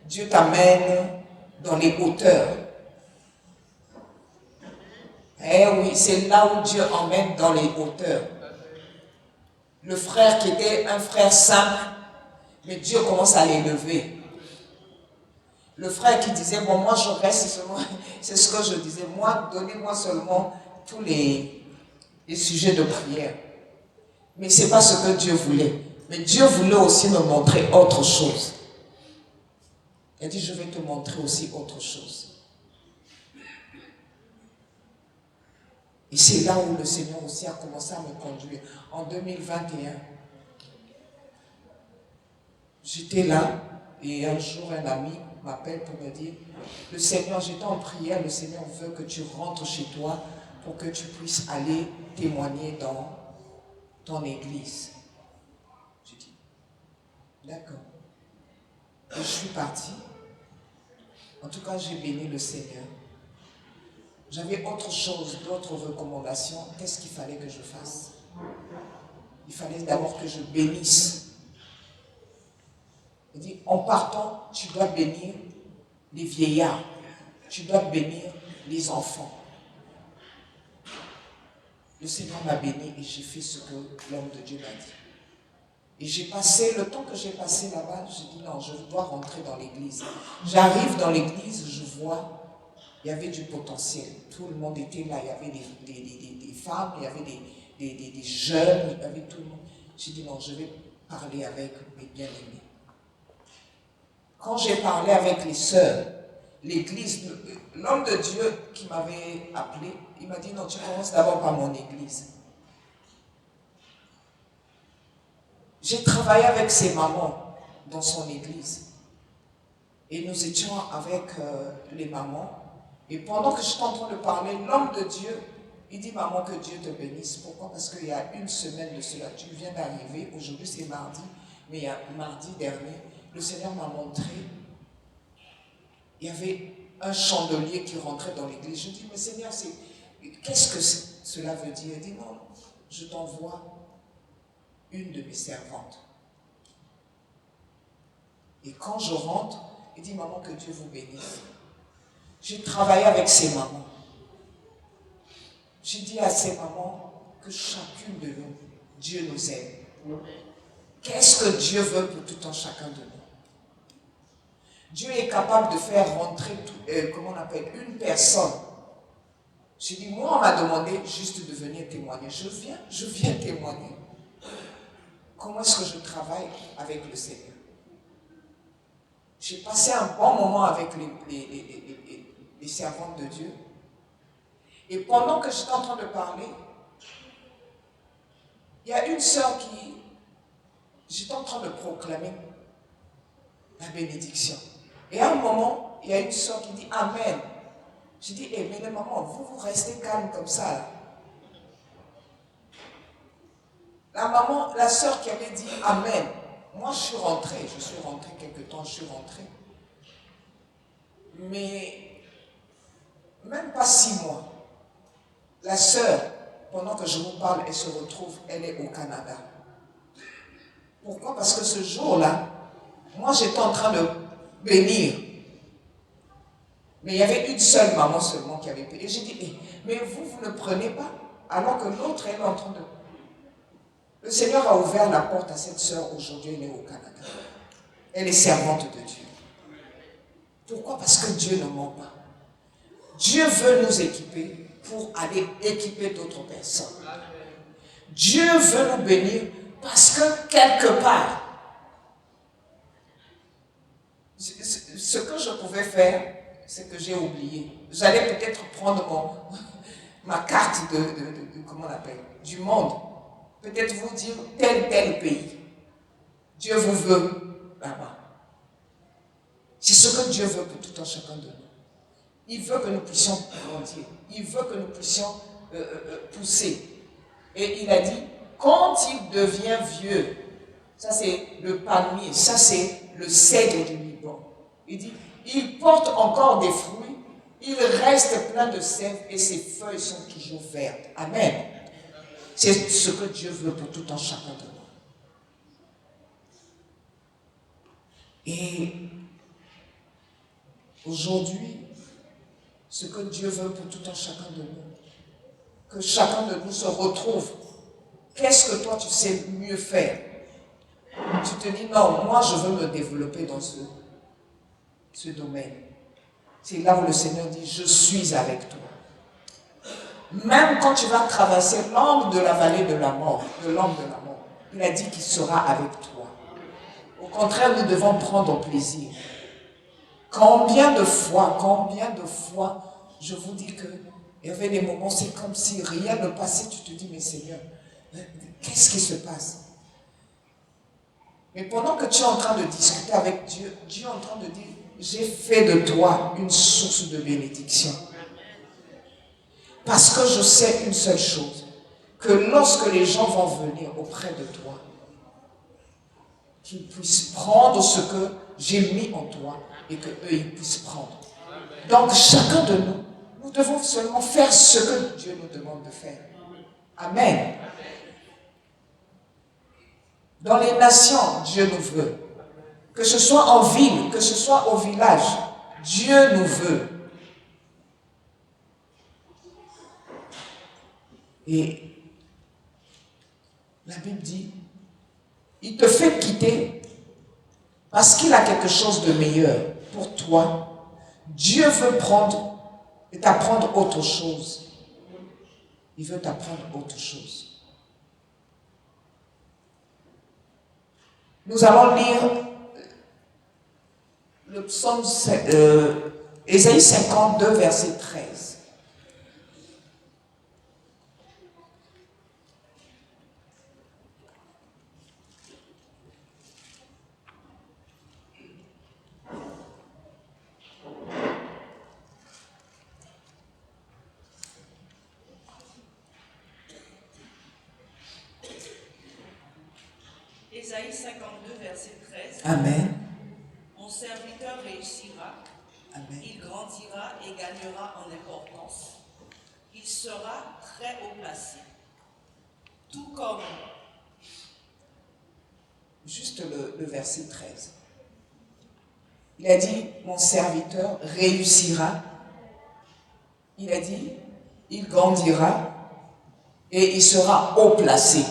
Dieu t'amène dans les hauteurs. Eh oui, c'est là où Dieu emmène dans les hauteurs. Le frère qui était un frère simple, mais Dieu commence à l'élever. Le frère qui disait, bon, moi je reste seulement, c'est ce que je disais, moi, donnez-moi seulement tous les sujets de prière. Mais ce n'est pas ce que Dieu voulait. Mais Dieu voulait aussi me montrer autre chose. Il a dit, je vais te montrer aussi autre chose. Et c'est là où le Seigneur aussi a commencé à me conduire. En 2021, j'étais là et un jour un ami m'appelle pour me dire, le Seigneur, j'étais en prière, le Seigneur veut que tu rentres chez toi pour que tu puisses aller témoigner dans ton église. J'ai dit, d'accord. Et je suis partie. En tout cas, j'ai béni le Seigneur. J'avais autre chose, d'autres recommandations. Qu'est-ce qu'il fallait que je fasse? Il fallait d'abord que je bénisse. Il dit, en partant, tu dois bénir les vieillards. Tu dois bénir les enfants. Le Seigneur m'a béni et j'ai fait ce que l'homme de Dieu m'a dit. Et j'ai passé, le temps que j'ai passé là-bas, j'ai dit non, je dois rentrer dans l'église. J'arrive dans l'église, je vois, il y avait du potentiel. Tout le monde était là, il y avait des femmes, il y avait des jeunes, il y avait tout le monde. J'ai dit non, je vais parler avec mes bien-aimés. Quand j'ai parlé avec les sœurs, l'église, l'homme de Dieu qui m'avait appelé, il m'a dit non, tu commences d'abord par mon église. J'ai travaillé avec ses mamans dans son église. Et nous étions avec les mamans. Et pendant que j'étais en train de parler, l'homme de Dieu, il dit, maman, que Dieu te bénisse. Pourquoi? Parce qu'il y a une semaine de cela, tu viens d'arriver, aujourd'hui c'est mardi, mais il y a mardi dernier, le Seigneur m'a montré, il y avait un chandelier qui rentrait dans l'église. Je dis, mais Seigneur, qu'est-ce que cela veut dire? Il dit, non, je t'envoie une de mes servantes. Et quand je rentre, il dit, maman, que Dieu vous bénisse. J'ai travaillé avec ces mamans. J'ai dit à ces mamans que chacune de nous, Dieu nous aime. Qu'est-ce que Dieu veut pour tout un chacun de nous? Dieu est capable de faire rentrer, comment on appelle, une personne. J'ai dit, moi, on m'a demandé juste de venir témoigner. Je viens témoigner. Comment est-ce que je travaille avec le Seigneur? J'ai passé un bon moment avec les servantes de Dieu. Et pendant que j'étais en train de parler, il y a une sœur qui... J'étais en train de proclamer la bénédiction. Et à un moment, il y a une sœur qui dit Amen. J'ai dit, mais les mamans, vous restez calme comme ça. Là. La maman, la sœur qui avait dit Amen. Moi, je suis rentrée quelque temps, je suis rentrée. Mais même pas 6 mois. La sœur, pendant que je vous parle, elle se retrouve, elle est au Canada. Pourquoi? Parce que ce jour-là, moi j'étais en train de bénir. Mais il y avait une seule maman seulement qui avait payé. Et j'ai dit, mais vous ne prenez pas. alors que l'autre, elle est en train de... Le Seigneur a ouvert la porte à cette sœur, aujourd'hui elle est au Canada. Elle est servante de Dieu. Pourquoi? Parce que Dieu ne ment pas. Dieu veut nous équiper pour aller équiper d'autres personnes. Dieu veut nous bénir parce que quelque part, ce que je pouvais faire, c'est que j'ai oublié. J'allais peut-être prendre ma carte comment on appelle, du monde. Peut-être vous dire tel pays. Dieu vous veut là-bas. C'est ce que Dieu veut pour tout un chacun de nous. Il veut que nous puissions grandir. Il veut que nous puissions pousser. Et il a dit, quand il devient vieux, ça c'est le palmier, ça c'est le cèdre du Liban. Il dit, il porte encore des fruits, il reste plein de sève et ses feuilles sont toujours vertes. Amen. C'est ce que Dieu veut pour tout un chacun de nous. Et aujourd'hui, ce que Dieu veut pour tout un chacun de nous, que chacun de nous se retrouve. Qu'est-ce que toi tu sais mieux faire? Tu te dis, non, moi je veux me développer dans ce domaine. C'est là où le Seigneur dit, je suis avec toi. Même quand tu vas traverser l'angle de la vallée de la mort, il a dit qu'il sera avec toi. Au contraire, nous devons prendre plaisir. Combien de fois, je vous dis que il y avait des moments, c'est comme si rien ne passait, tu te dis, mais Seigneur, qu'est-ce qui se passe? Mais pendant que tu es en train de discuter avec Dieu, Dieu est en train de dire, j'ai fait de toi une source de bénédiction. Parce que je sais une seule chose, que lorsque les gens vont venir auprès de toi, qu'ils puissent prendre ce que j'ai mis en toi et qu'eux, ils puissent prendre. Donc chacun de nous, nous devons seulement faire ce que Dieu nous demande de faire. Amen. Dans les nations, Dieu nous veut. Que ce soit en ville, que ce soit au village, Dieu nous veut. Et la Bible dit, il te fait quitter parce qu'il a quelque chose de meilleur pour toi. Dieu veut prendre et t'apprendre autre chose. Il veut t'apprendre autre chose. Nous allons lire le psaume Ésaïe 52, verset 13. Ésaïe 52, verset 13. Amen. Mon serviteur réussira, Amen. il grandira et gagnera en importance. Il sera très haut placé. Tout comme... Juste le verset 13. Il a dit, mon serviteur réussira. Il a dit, il grandira et il sera haut placé.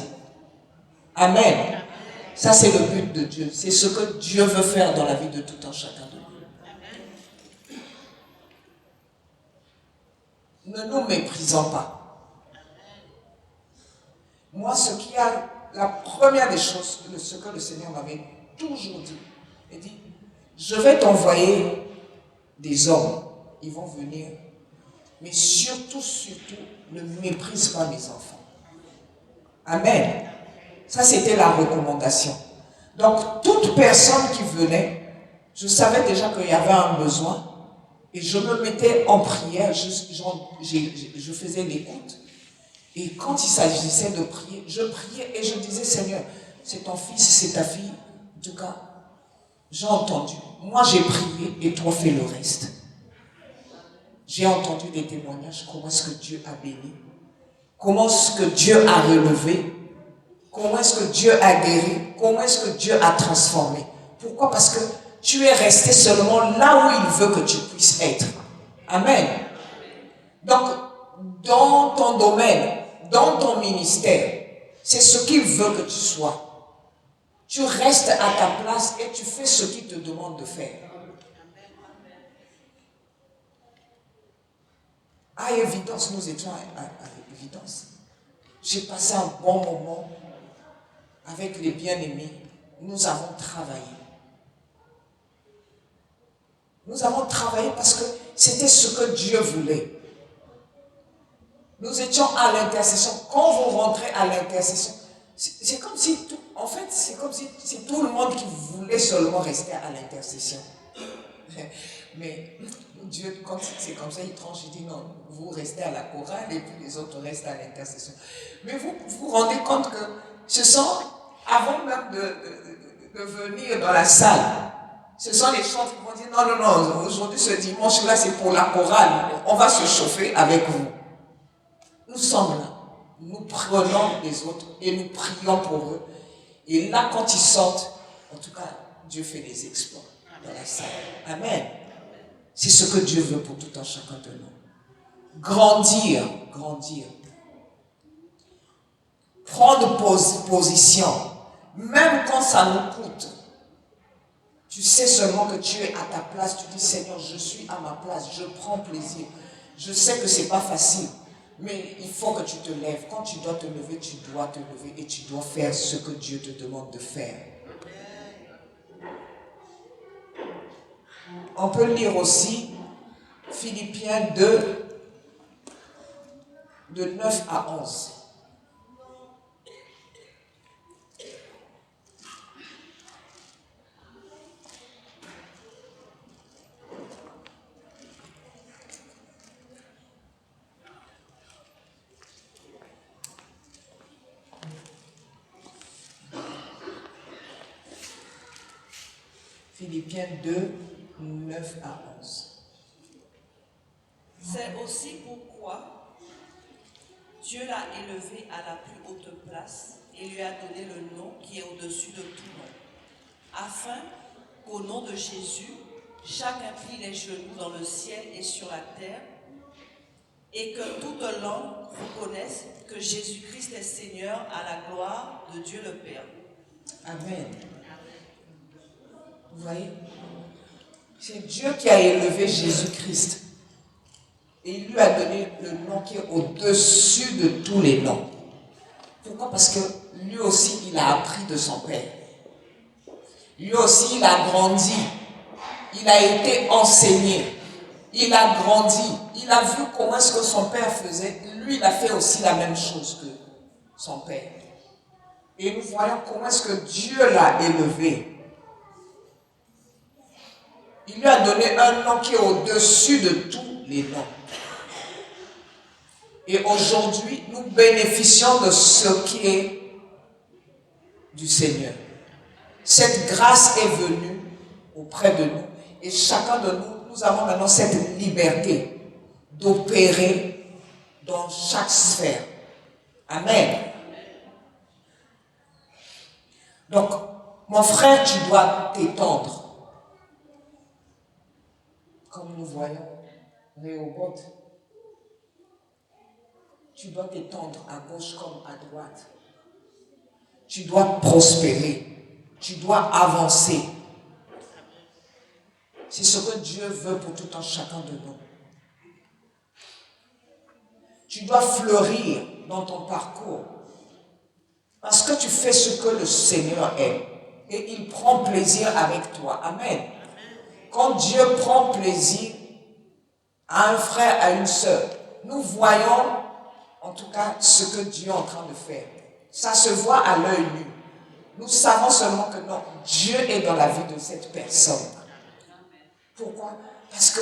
Amen. Ça, c'est le but de Dieu. C'est ce que Dieu veut faire dans la vie de tout un chacun de nous. Ne nous méprisons pas. Moi, la première des choses, ce que le Seigneur m'avait toujours dit, il dit, je vais t'envoyer des hommes, ils vont venir, mais surtout, ne méprise pas mes enfants. Amen. Ça, c'était la recommandation. Donc, toute personne qui venait, je savais déjà qu'il y avait un besoin et je me mettais en prière, je faisais l'écoute. Et quand il s'agissait de prier, je priais et je disais, Seigneur, c'est ton fils, c'est ta fille. En tout cas, j'ai entendu. Moi, j'ai prié et toi, fais le reste. J'ai entendu des témoignages, comment est-ce que Dieu a béni, comment est-ce que Dieu a relevé, comment est-ce que Dieu a guéri, comment est-ce que Dieu a transformé. Pourquoi? Parce que tu es resté seulement là où il veut que tu puisses être. Amen. Donc, dans ton domaine, dans ton ministère, c'est ce qu'il veut que tu sois. Tu restes à ta place et tu fais ce qu'il te demande de faire. À Évidence, nous étions à Évidence. J'ai passé un bon moment avec les bien-aimés. Nous avons travaillé. Nous avons travaillé parce que c'était ce que Dieu voulait. Nous étions à l'intercession. Quand vous rentrez à l'intercession, c'est comme si, c'est comme si c'est tout le monde qui voulait seulement rester à l'intercession. Mais Dieu, quand c'est comme ça, il tranche, il dit non, vous restez à la chorale et puis les autres restent à l'intercession. Mais vous vous rendez compte que ce sont, avant même de venir dans la salle, ce sont les chants qui vont dire non, non, non, aujourd'hui ce dimanche-là c'est pour la chorale, on va se chauffer avec vous. Nous sommes là, nous prenons les autres et nous prions pour eux. Et là, quand ils sortent, en tout cas, Dieu fait des exploits dans la salle. Amen. C'est ce que Dieu veut pour tout un chacun de nous. Grandir, grandir. Prendre position, même quand ça nous coûte. Tu sais seulement que tu es à ta place, tu dis Seigneur, je suis à ma place, je prends plaisir. Je sais que c'est pas facile, mais il faut que tu te lèves. Quand tu dois te lever, tu dois te lever et tu dois faire ce que Dieu te demande de faire. On peut lire aussi Philippiens 2, de 9 à 11. Philippiens 2, 9 à 11. C'est aussi pourquoi Dieu l'a élevé à la plus haute place et lui a donné le nom qui est au-dessus de tout nom, afin qu'au nom de Jésus, chacun plie les genoux dans le ciel et sur la terre, et que toute langue reconnaisse que Jésus-Christ est Seigneur à la gloire de Dieu le Père. Amen. Vous voyez? C'est Dieu qui a élevé Jésus-Christ. Et il lui a donné le nom qui est au-dessus de tous les noms. Pourquoi? Parce que lui aussi, il a appris de son Père. Lui aussi, il a grandi. Il a été enseigné. Il a grandi. Il a vu comment est-ce que son Père faisait. Lui, il a fait aussi la même chose que son Père. Et nous voyons comment est-ce que Dieu l'a élevé. Il lui a donné un nom qui est au-dessus de tous les noms. Et aujourd'hui, nous bénéficions de ce qui est du Seigneur. Cette grâce est venue auprès de nous. Et chacun de nous, nous avons maintenant cette liberté d'opérer dans chaque sphère. Amen. Donc, mon frère, tu dois t'étendre. Comme nous voyons, Réhoboth, tu dois t'étendre à gauche comme à droite. Tu dois prospérer. Tu dois avancer. C'est ce que Dieu veut pour tout un chacun de nous. Tu dois fleurir dans ton parcours. Parce que tu fais ce que le Seigneur aime. Et il prend plaisir avec toi. Amen. Quand Dieu prend plaisir à un frère, à une sœur, nous voyons en tout cas ce que Dieu est en train de faire. Ça se voit à l'œil nu. Nous savons seulement que non, Dieu est dans la vie de cette personne. Pourquoi? Parce que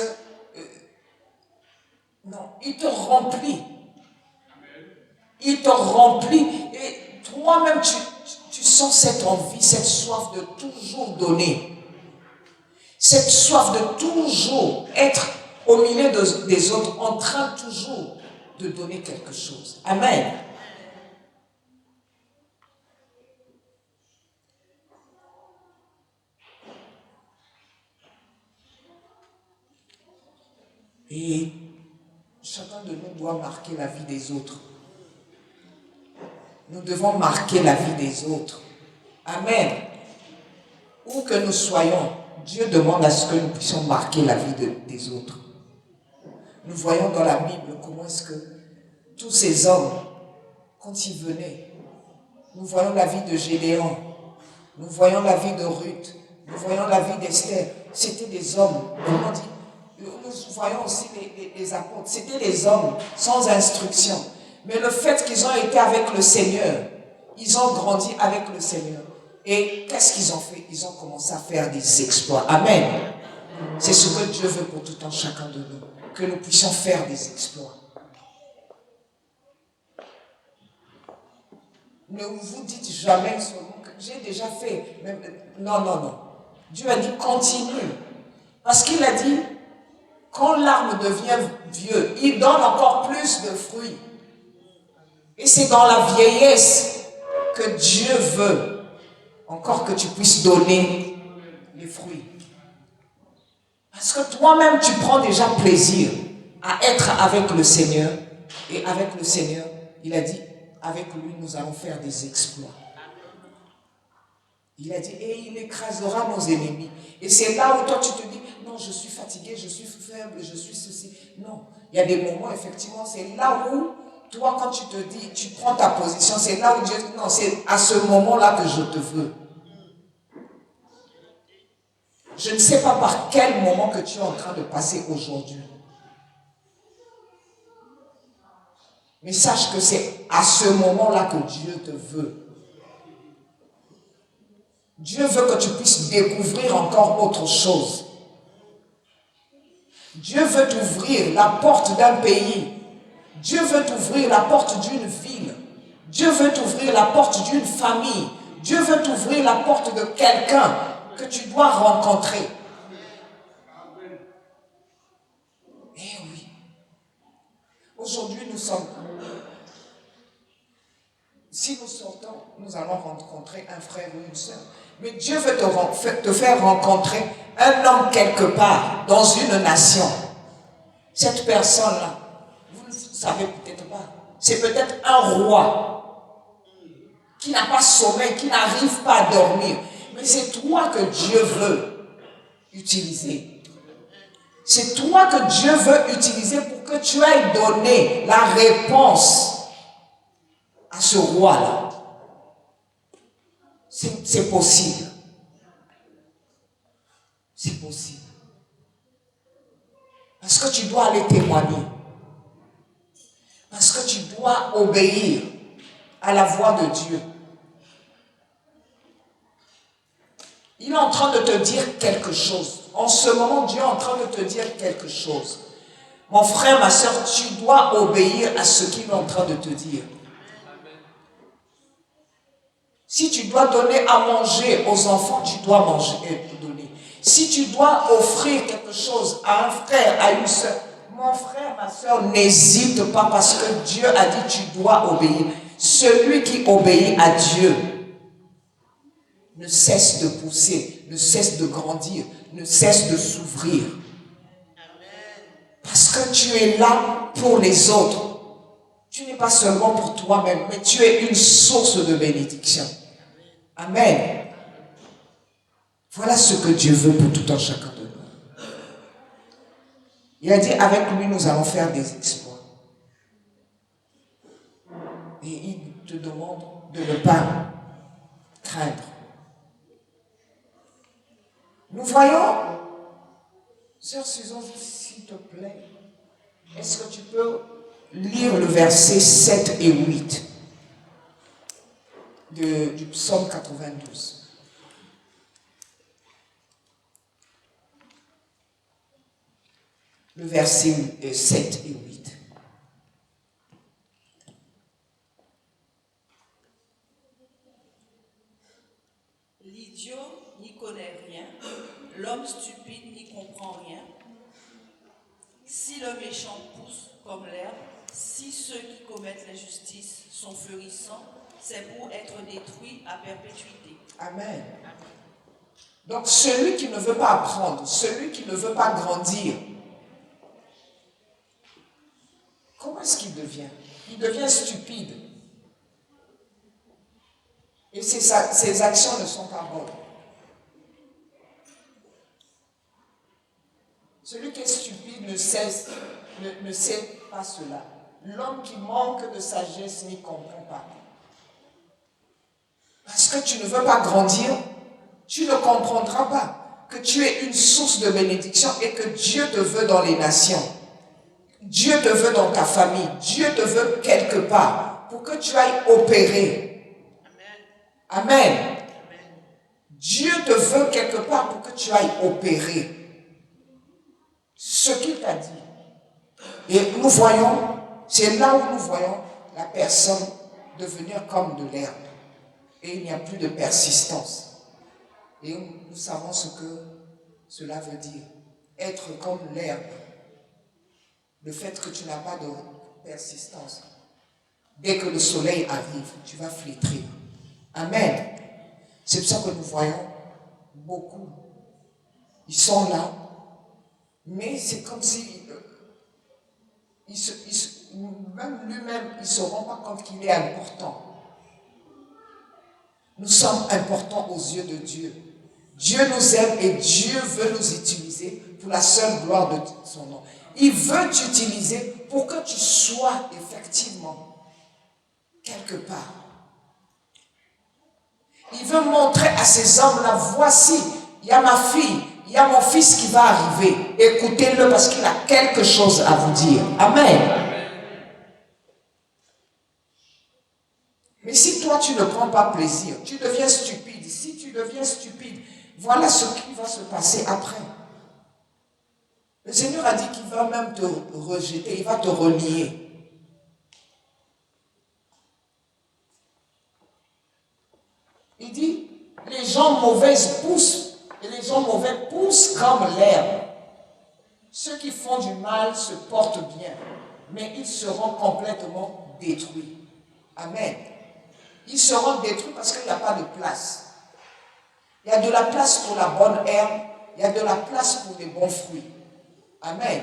non, il te remplit. Il te remplit et toi-même tu sens cette envie, cette soif de toujours donner. Cette soif de toujours être au milieu des autres, en train toujours de donner quelque chose. Amen. Et chacun de nous doit marquer la vie des autres. nous devons marquer la vie des autres. Amen. Où que nous soyons, Dieu demande à ce que nous puissions marquer la vie des autres. Nous voyons dans la Bible comment est-ce que tous ces hommes, quand ils venaient, nous voyons la vie de Gédéon, nous voyons la vie de Ruth, nous voyons la vie d'Esther. C'était des hommes, comment on dit, nous voyons aussi les apôtres, c'était des hommes sans instruction. Mais le fait qu'ils ont été avec le Seigneur, ils ont grandi avec le Seigneur. Et qu'est-ce qu'ils ont fait? Ils ont commencé à faire des exploits. Amen. C'est ce que Dieu veut pour tout un chacun de nous, que nous puissions faire des exploits. Ne vous dites jamais seulement que j'ai déjà fait. Non, non, non. Dieu a dit continue. Parce qu'il a dit, quand l'arbre devient vieux, il donne encore plus de fruits. Et c'est dans la vieillesse que Dieu veut encore que tu puisses donner les fruits. Parce que toi-même, tu prends déjà plaisir à être avec le Seigneur. Et avec le Seigneur, il a dit, avec lui, nous allons faire des exploits. Il a dit, et il écrasera nos ennemis. Et c'est là où toi, tu te dis, non, je suis fatigué, je suis faible, je suis ceci. Non, il y a des moments, effectivement, c'est là où, toi, quand tu te dis, tu prends ta position, c'est là où Dieu dit, non, c'est à ce moment-là que je te veux. Je ne sais pas par quel moment que tu es en train de passer aujourd'hui. Mais sache que c'est à ce moment-là que Dieu te veut. Dieu veut que tu puisses découvrir encore autre chose. Dieu veut t'ouvrir la porte d'un pays. Dieu veut t'ouvrir la porte d'une ville. Dieu veut t'ouvrir la porte d'une famille. Dieu veut t'ouvrir la porte de quelqu'un que tu dois rencontrer. Eh oui. Aujourd'hui, nous sommes... Si nous sortons, nous allons rencontrer un frère ou une soeur. Mais Dieu veut te faire rencontrer un homme quelque part, dans une nation. Cette personne-là, vous ne savez peut-être pas, c'est peut-être un roi qui n'a pas sommeil, qui n'arrive pas à dormir. Mais c'est toi que Dieu veut utiliser. C'est toi que Dieu veut utiliser pour que tu ailles donner la réponse à ce roi-là. C'est possible. C'est possible. Parce que tu dois aller témoigner. Parce que tu dois obéir à la voix de Dieu. Il est en train de te dire quelque chose. En ce moment, Dieu est en train de te dire quelque chose. Mon frère, ma soeur, tu dois obéir à ce qu'il est en train de te dire. Si tu dois donner à manger aux enfants, tu dois manger et donner. Si tu dois offrir quelque chose à un frère, à une soeur, mon frère, ma soeur, n'hésite pas parce que Dieu a dit tu dois obéir. Celui qui obéit à Dieu ne cesse de pousser, ne cesse de grandir, ne cesse de s'ouvrir. Parce que tu es là pour les autres. Tu n'es pas seulement pour toi-même, mais tu es une source de bénédiction. Amen. Voilà ce que Dieu veut pour tout un chacun de nous. Il a dit, avec lui, nous allons faire des exploits. Et il te demande de ne pas craindre. Nous voyons, sœur Susan, s'il te plaît, est-ce que tu peux lire le verset 7 et 8 du psaume 92? Le verset 7 et 8. L'idiot n'y connaît rien, l'homme stupide n'y comprend rien. Si le méchant pousse comme l'herbe, si ceux qui commettent l'injustice sont florissants, c'est pour être détruits à perpétuité. Amen. Donc celui qui ne veut pas apprendre, celui qui ne veut pas grandir, comment est-ce qu'il devient? Il devient stupide. Et ses actions ne sont pas bonnes. Celui qui est stupide ne sait pas cela. L'homme qui manque de sagesse n'y comprend pas. Parce que tu ne veux pas grandir, tu ne comprendras pas que tu es une source de bénédiction et que Dieu te veut dans les nations. Dieu te veut dans ta famille. Dieu te veut quelque part pour que tu ailles opérer. Amen. Amen. Dieu te veut quelque part pour que tu ailles opérer ce qu'il t'a dit. Et nous voyons, c'est là où nous voyons la personne devenir comme de l'herbe. Et il n'y a plus de persistance. Et nous savons ce que cela veut dire. Être comme l'herbe. Le fait que tu n'as pas de persistance. Dès que le soleil arrive, tu vas flétrir. Amen. C'est pour ça que nous voyons beaucoup. Ils sont là, mais c'est comme si même lui-même, il ne se rend pas compte qu'il est important. Nous sommes importants aux yeux de Dieu. Dieu nous aime et Dieu veut nous utiliser pour la seule gloire de son nom. Il veut t'utiliser pour que tu sois effectivement quelque part. Il veut montrer à ces hommes-là, voici, il y a ma fille, il y a mon fils qui va arriver. Écoutez-le parce qu'il a quelque chose à vous dire. Amen. Mais si toi, tu ne prends pas plaisir, tu deviens stupide. Si tu deviens stupide, voilà ce qui va se passer après. Le Seigneur a dit qu'il va même te rejeter, il va te renier. Il dit, les gens mauvais poussent, et les gens mauvais poussent comme l'herbe. Ceux qui font du mal se portent bien, mais ils seront complètement détruits. Amen. Ils seront détruits parce qu'il n'y a pas de place. Il y a de la place pour la bonne herbe, il y a de la place pour des bons fruits. Amen.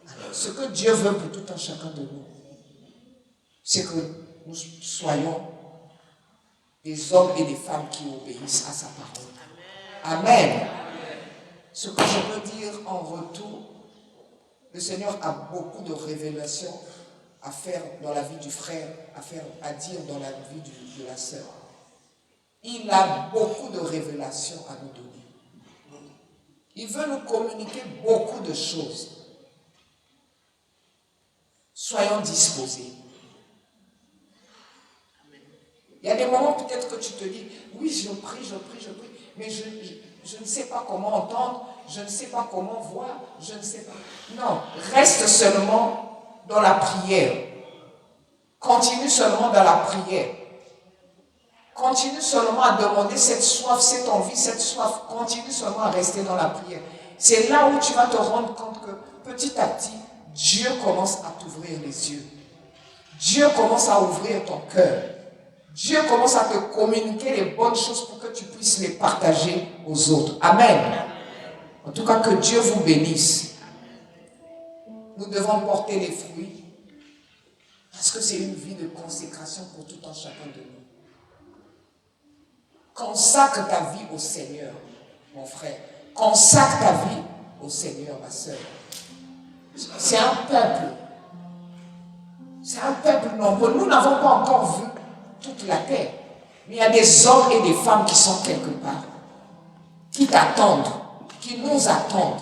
Alors, ce que Dieu veut pour tout un chacun de nous, c'est que nous soyons des hommes et des femmes qui obéissent à sa parole. Amen. Ce que je peux dire en retour, le Seigneur a beaucoup de révélations à faire dans la vie du frère, à dire dans la vie de la sœur. Il a beaucoup de révélations à nous donner. Il veut nous communiquer beaucoup de choses. Soyons disposés. Il y a des moments peut-être que tu te dis, oui, je prie, mais je ne sais pas comment entendre, je ne sais pas comment voir, je ne sais pas. Non, reste seulement dans la prière. Continue seulement dans la prière. Continue seulement à demander cette soif, cette envie, cette soif. Continue seulement à rester dans la prière. C'est là où tu vas te rendre compte que petit à petit, Dieu commence à t'ouvrir les yeux. Dieu commence à ouvrir ton cœur. Dieu commence à te communiquer les bonnes choses pour que tu puisses les partager aux autres. Amen. En tout cas, que Dieu vous bénisse. Nous devons porter les fruits parce que c'est une vie de consécration pour tout un chacun de nous. Consacre ta vie au Seigneur, mon frère. Consacre ta vie au Seigneur, ma soeur. C'est un peuple. C'est un peuple nombreux. Nous n'avons pas encore vu toute la terre. Mais il y a des hommes et des femmes qui sont quelque part, qui t'attendent, qui nous attendent.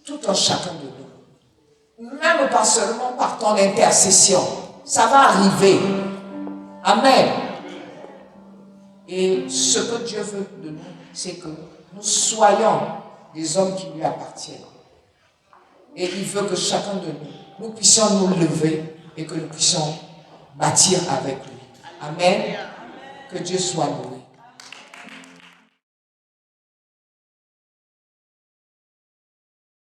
Tout un chacun de nous. Même pas seulement par ton intercession. Ça va arriver. Amen. Et ce que Dieu veut de nous, c'est que nous soyons des hommes qui lui appartiennent. Et il veut que chacun de nous puissions nous lever et que nous puissions bâtir avec lui. Amen. Que Dieu soit loué.